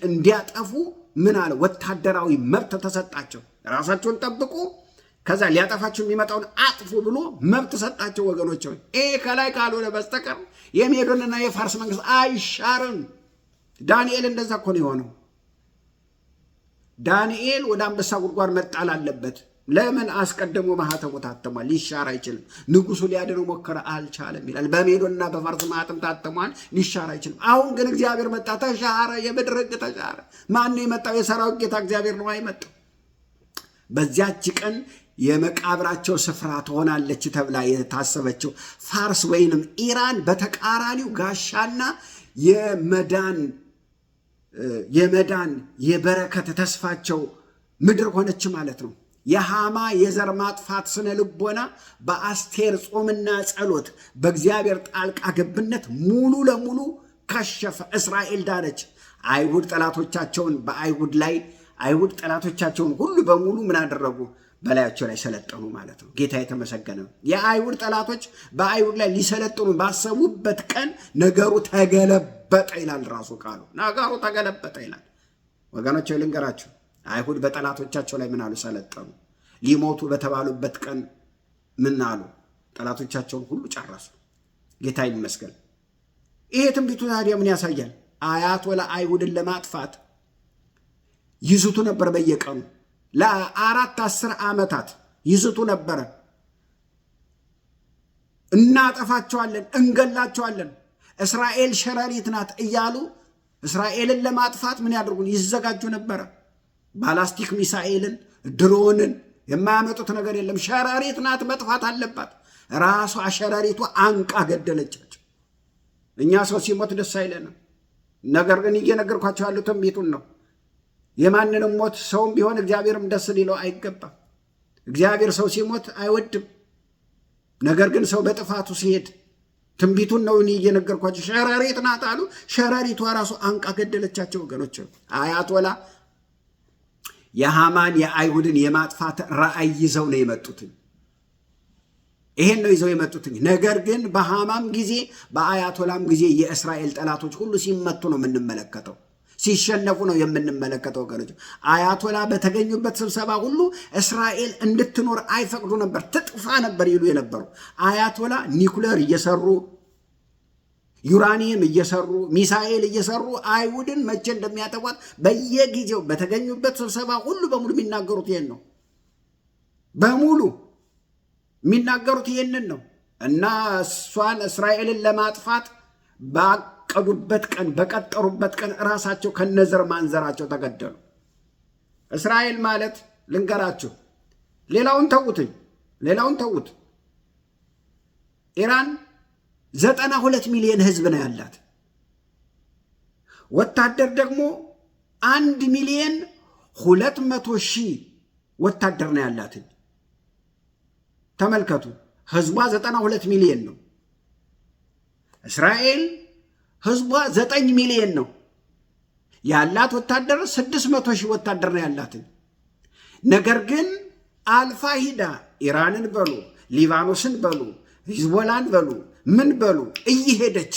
እንዲያጠፉ ምን አለ? ወታደራዊ መብት ተሰጣቸው። ራሳቸውን ጠብቁ፣ ከዛ ሊያጠፋቸው የሚመጣውን አጥፉ ብሎ መብት ሰጣቸው። ወገኖች ይሄ ከላይ ካልሆነ በስተቀር የሜዶንና የፋርስ መንግስት አይሻርም። ዳንኤል እንደዛ እኮ ነው የሆነው። ዳንኤል ወደ አንበሳ ጉድጓድ መጣል አለበት። ለምን? አስቀድሞ ማህተሙ ታተሟል፣ ሊሻር አይችልም። ንጉሱ ሊያድነው ሞከረ፣ አልቻለም ይላል። በሜዶንና በፋርስ ማህተም ታተሟል፣ ሊሻር አይችልም። አሁን ግን እግዚአብሔር መጣ፣ ተሻረ። የምድር ሕግ ተሻረ። ማን ነው የመጣው? የሰራዊት ጌታ እግዚአብሔር ነው የመጣው። በዚያች ቀን የመቃብራቸው ስፍራ ትሆናለች ተብላ የታሰበችው ፋርስ ወይንም ኢራን በተቃራኒው ጋሻና የመዳን የበረከት ተስፋቸው ምድር ሆነች ማለት ነው። የሃማ የዘር ማጥፋት ስነ ልቦና በአስቴር ጾምና ጸሎት በእግዚአብሔር ጣልቃ ገብነት ሙሉ ለሙሉ ከሸፈ። እስራኤል ዳነች። አይሁድ ጠላቶቻቸውን ሁሉ በሙሉ ምን አደረጉ? በላያቸው ላይ ሰለጠኑ ማለት ነው። ጌታ የተመሰገነ ነው። የአይሁድ ጠላቶች በአይሁድ ላይ ሊሰለጥኑ ባሰቡበት ቀን ነገሩ ተገለበጠ ይላል ራሱ ቃሉ። ነገሩ ተገለበጠ ይላል። ወገኖች ልንገራችሁ፣ አይሁድ በጠላቶቻቸው ላይ ምን አሉ? ሰለጠኑ። ሊሞቱ በተባሉበት ቀን ምን አሉ? ጠላቶቻቸውን ሁሉ ጨረሱ። ጌታ ይመስገን። ይሄ ትንቢቱ ታዲያ ምን ያሳያል? አያቶላ አይሁድን ለማጥፋት ይዝቱ ነበር። በየቀኑ ለ10 ዓመታት ይዝቱ ነበረ። እናጠፋቸዋለን፣ እንገላቸዋለን፣ እስራኤል ሸረሪት ናት እያሉ እስራኤልን ለማጥፋት ምን ያደርጉን? ይዘጋጁ ነበረ። ባላስቲክ ሚሳኤልን፣ ድሮንን የማያመጡት ነገር የለም። ሸረሪት ናት፣ መጥፋት አለባት። ራሷ ሸረሪቱ አንቃ ገደለቻቸው። እኛ ሰው ሲሞት ደስ አይለንም። ነገር ግን እየነገርኳቸው ያሉት ትንቢቱን ነው። የማንንም ሞት ሰውም ቢሆን እግዚአብሔርም ደስ ሊለው አይገባም። እግዚአብሔር ሰው ሲሞት አይወድም። ነገር ግን ሰው በጥፋቱ ሲሄድ ትንቢቱን ነው እኔ እየነገርኳቸው። ሸረሪት ናት አሉ። ሸረሪቷ ራሱ አንቃ ገደለቻቸው። ወገኖች አያቶላ የሃማን የአይሁድን የማጥፋት ራእይ ይዘው ነው የመጡትኝ። ይሄን ነው ይዘው የመጡትኝ። ነገር ግን በሃማም ጊዜ በአያቶላም ጊዜ የእስራኤል ጠላቶች ሁሉ ሲመቱ ነው የምንመለከተው፣ ሲሸነፉ ነው የምንመለከተው። ወገኖች አያቶላ በተገኙበት ስብሰባ ሁሉ እስራኤል እንድትኖር አይፈቅዱ ነበር፣ ትጥፋ ነበር ይሉ የነበሩ። አያቶላ ኒኩለር እየሰሩ ዩራኒየም እየሰሩ ሚሳኤል እየሰሩ አይሁድን መቼ እንደሚያጠቋት በየጊዜው በተገኙበት ስብሰባ ሁሉ በሙሉ የሚናገሩት ይሄን ነው። በሙሉ የሚናገሩት ይሄንን ነው። እና እሷን እስራኤልን ለማጥፋት ባቀዱበት ቀን በቀጠሩበት ቀን ራሳቸው ከነዘር ማንዘራቸው ተገደሉ። እስራኤል ማለት ልንገራችሁ፣ ሌላውን ተዉት። ኢራን 92 ሚሊዮን ህዝብ ነው ያላት። ወታደር ደግሞ 1,200,000 ወታደር ነው ያላት። ተመልከቱ፣ ህዝቧ 92 ሚሊዮን ነው። እስራኤል ህዝቧ 9 ሚሊዮን ነው። ያላት ወታደር 600,000 ወታደር ነው ያላት። ነገር ግን አልፋ ሂዳ ኢራንን በሉ ሊባኖስን በሉ ሂዝቦላን በሉ ምን በሉ እየሄደች።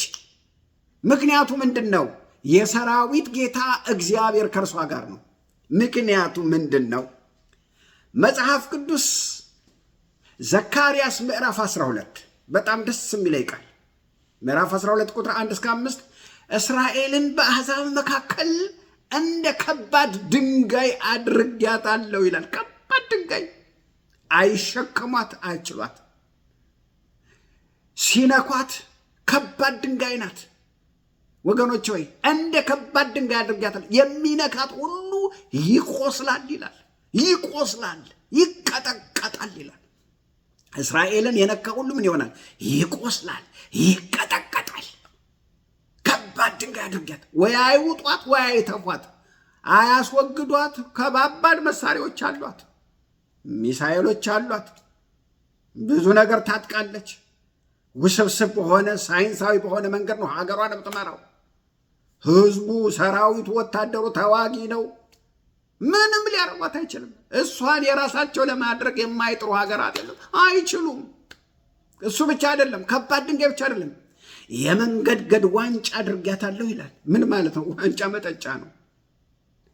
ምክንያቱ ምንድን ነው? የሰራዊት ጌታ እግዚአብሔር ከእርሷ ጋር ነው። ምክንያቱ ምንድን ነው? መጽሐፍ ቅዱስ ዘካርያስ ምዕራፍ 12 በጣም ደስ የሚለኝ ቃል ምዕራፍ 12 ቁጥር 1-5 እስራኤልን በአሕዛብ መካከል እንደ ከባድ ድንጋይ አድርጌያታለሁ ይላል። ከባድ ድንጋይ፣ አይሸከሟት፣ አይችሏት። ሲነኳት ከባድ ድንጋይ ናት። ወገኖች ሆይ እንደ ከባድ ድንጋይ አድርጌያታለሁ፣ የሚነካት ሁሉ ይቆስላል ይላል። ይቆስላል፣ ይቀጠቀጣል ይላል። እስራኤልን የነካ ሁሉ ምን ይሆናል? ይቆስላል፣ ይቀጠቀጣል። ከባድ ድንጋይ አድርጌያት፣ ወይ አይውጧት፣ ወይ አይተፏት፣ አያስወግዷት። ከባባድ መሳሪያዎች አሏት፣ ሚሳኤሎች አሏት፣ ብዙ ነገር ታጥቃለች። ውስብስብ በሆነ ሳይንሳዊ በሆነ መንገድ ነው ሀገሯን የምትመራው። ህዝቡ፣ ሰራዊቱ፣ ወታደሩ ተዋጊ ነው። ምንም ሊያረጓት አይችልም። እሷን የራሳቸው ለማድረግ የማይጥሩ ሀገር አይደለም፣ አይችሉም። እሱ ብቻ አይደለም፣ ከባድ ድንጋይ ብቻ አይደለም፣ የመንገድገድ ዋንጫ አድርጌያታለሁ ይላል። ምን ማለት ነው? ዋንጫ መጠጫ ነው።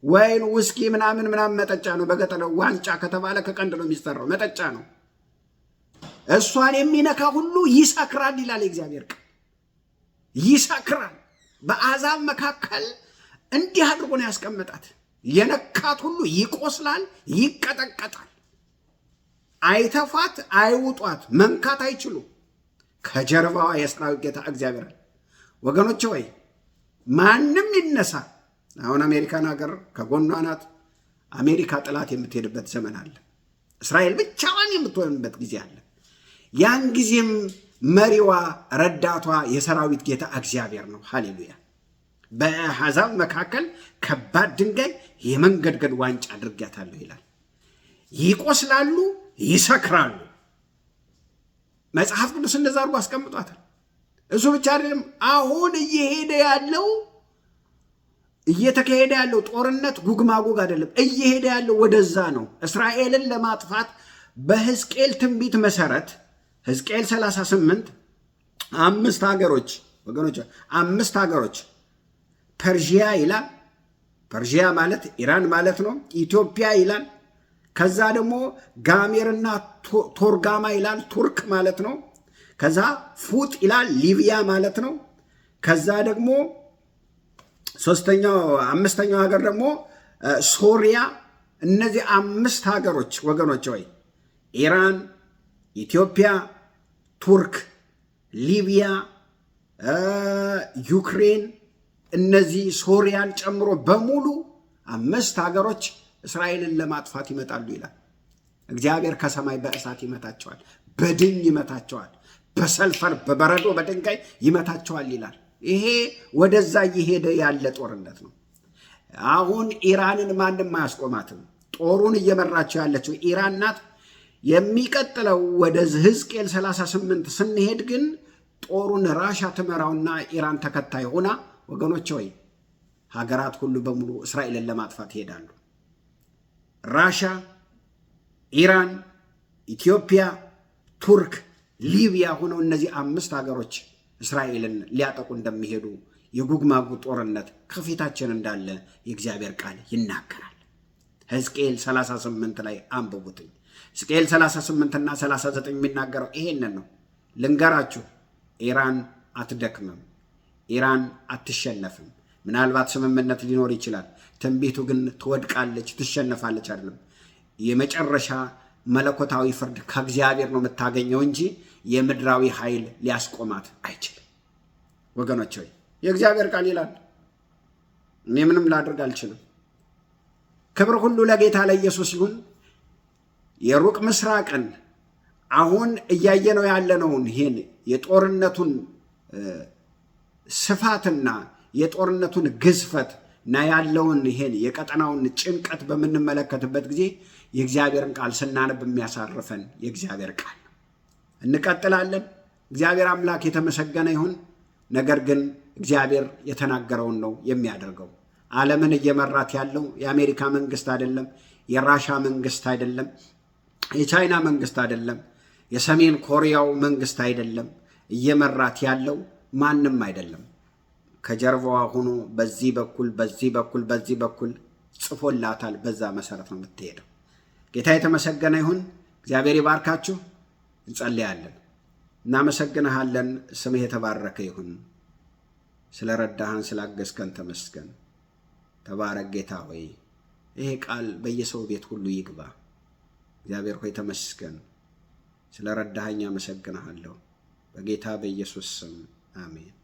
ወይን ውስኪ ምናምን መጠጫ ነው። በገጠር ዋንጫ ከተባለ ከቀንድ ነው የሚሰራው፣ መጠጫ ነው። እሷን የሚነካ ሁሉ ይሰክራል ይላል የእግዚአብሔር ቃል። ይሰክራል። በአሕዛብ መካከል እንዲህ አድርጎ ነው ያስቀመጣት። የነካት ሁሉ ይቆስላል፣ ይቀጠቀጣል። አይተፋት፣ አይውጧት፣ መንካት አይችሉ። ከጀርባዋ የሰራዊት ጌታ እግዚአብሔር አለ። ወገኖች ሆይ ማንም ይነሳ፣ አሁን አሜሪካን ሀገር ከጎኗ ናት። አሜሪካ ጥላት የምትሄድበት ዘመን አለ። እስራኤል ብቻዋን የምትሆንበት ጊዜ አለ። ያን ጊዜም መሪዋ ረዳቷ የሰራዊት ጌታ እግዚአብሔር ነው። ሃሌሉያ። በአሕዛብ መካከል ከባድ ድንጋይ የመንገድገድ ዋንጫ አድርጋታለሁ ይላል። ይቆስላሉ፣ ይሰክራሉ። መጽሐፍ ቅዱስ እንደዛ አድርጎ አስቀምጧታል። እሱ ብቻ አይደለም። አሁን እየተካሄደ ያለው ጦርነት ጉግ ማጎግ አይደለም። እየሄደ ያለው ወደዛ ነው። እስራኤልን ለማጥፋት በሕዝቅኤል ትንቢት መሰረት ሕዝቅኤል 38 5 ሀገሮች ወገኖች 5 ሀገሮች ፐርዢያ ይላል። ፐርዢያ ማለት ኢራን ማለት ነው። ኢትዮጵያ ይላል። ከዛ ደግሞ ጋሜርና ቶርጋማ ይላል፣ ቱርክ ማለት ነው። ከዛ ፉጥ ይላል፣ ሊቢያ ማለት ነው። ከዛ ደግሞ አምስተኛው ሀገር ደግሞ ሶሪያ። እነዚህ 5 ሀገሮች ወገኖች ወይ ኢራን፣ ኢትዮጵያ፣ ቱርክ፣ ሊቢያ፣ ዩክሬን፣ እነዚህ ሶሪያን ጨምሮ በሙሉ 5 ሀገሮች እስራኤልን ለማጥፋት ይመጣሉ ይላል። እግዚአብሔር ከሰማይ በእሳት ይመታቸዋል፣ በድኝ ይመታቸዋል፣ በሰልፈር በበረዶ በድንጋይ ይመታቸዋል ይላል። ይሄ ወደዛ እየሄደ ያለ ጦርነት ነው። አሁን ኢራንን ማንም አያስቆማትም። ጦሩን እየመራቸው ያለችው ኢራን ናት። የሚቀጥለው ወደ ሕዝቅኤል 38 ስንሄድ ግን ጦሩን ራሻ ትመራውና ኢራን ተከታይ ሆና ወገኖች ሆይ ሀገራት ሁሉ በሙሉ እስራኤልን ለማጥፋት ይሄዳሉ። ራሻ፣ ኢራን፣ ኢትዮጵያ፣ ቱርክ፣ ሊቢያ ሆነው እነዚህ 5 ሀገሮች እስራኤልን ሊያጠቁ እንደሚሄዱ የጉግ ማጎግ ጦርነት ከፊታችን እንዳለ የእግዚአብሔር ቃል ይናገራል። ሕዝቅኤል 38 ላይ አንብቡትኝ። ሕዝቅኤል 38 እና 39 የሚናገረው ይሄንን ነው። ልንገራችሁ፣ ኢራን አትደክምም፣ ኢራን አትሸነፍም። ምናልባት ስምምነት ሊኖር ይችላል። ትንቢቱ ግን ትወድቃለች፣ ትሸነፋለች አይደለም። የመጨረሻ መለኮታዊ ፍርድ ከእግዚአብሔር ነው የምታገኘው እንጂ የምድራዊ ኃይል ሊያስቆማት አይችልም። ወገኖች ሆይ የእግዚአብሔር ቃል ይላል። እኔ ምንም ላድርግ አልችልም። ክብር ሁሉ ለጌታ ለኢየሱስ ይሁን። የሩቅ ምስራቅን አሁን እያየነው ያለነውን ይሄን የጦርነቱን ስፋትና የጦርነቱን ግዝፈት እና ያለውን ይሄን የቀጠናውን ጭንቀት በምንመለከትበት ጊዜ የእግዚአብሔርን ቃል ስናነብ የሚያሳርፈን የእግዚአብሔር ቃል ነው። እንቀጥላለን። እግዚአብሔር አምላክ የተመሰገነ ይሁን። ነገር ግን እግዚአብሔር የተናገረውን ነው የሚያደርገው። ዓለምን እየመራት ያለው የአሜሪካ መንግስት አይደለም፣ የራሻ መንግስት አይደለም፣ የቻይና መንግስት አይደለም፣ የሰሜን ኮሪያው መንግስት አይደለም። እየመራት ያለው ማንም አይደለም። ከጀርባዋ ሆኖ በዚህ በኩል ጽፎላታል። በዛ መሰረት ነው የምትሄደው። ጌታ የተመሰገነ ይሁን። እግዚአብሔር ይባርካችሁ። እንጸልያለን። እናመሰግንሃለን። ስምህ የተባረከ ይሁን። ስለረዳህን ስላገዝከን ተመስገን። ተባረክ ጌታ ሆይ። ይሄ ቃል በየሰው ቤት ሁሉ ይግባ። እግዚአብሔር ሆይ ተመስገን። ስለረዳኸኝ አመሰግንሃለሁ። በጌታ በኢየሱስ ስም አሜን።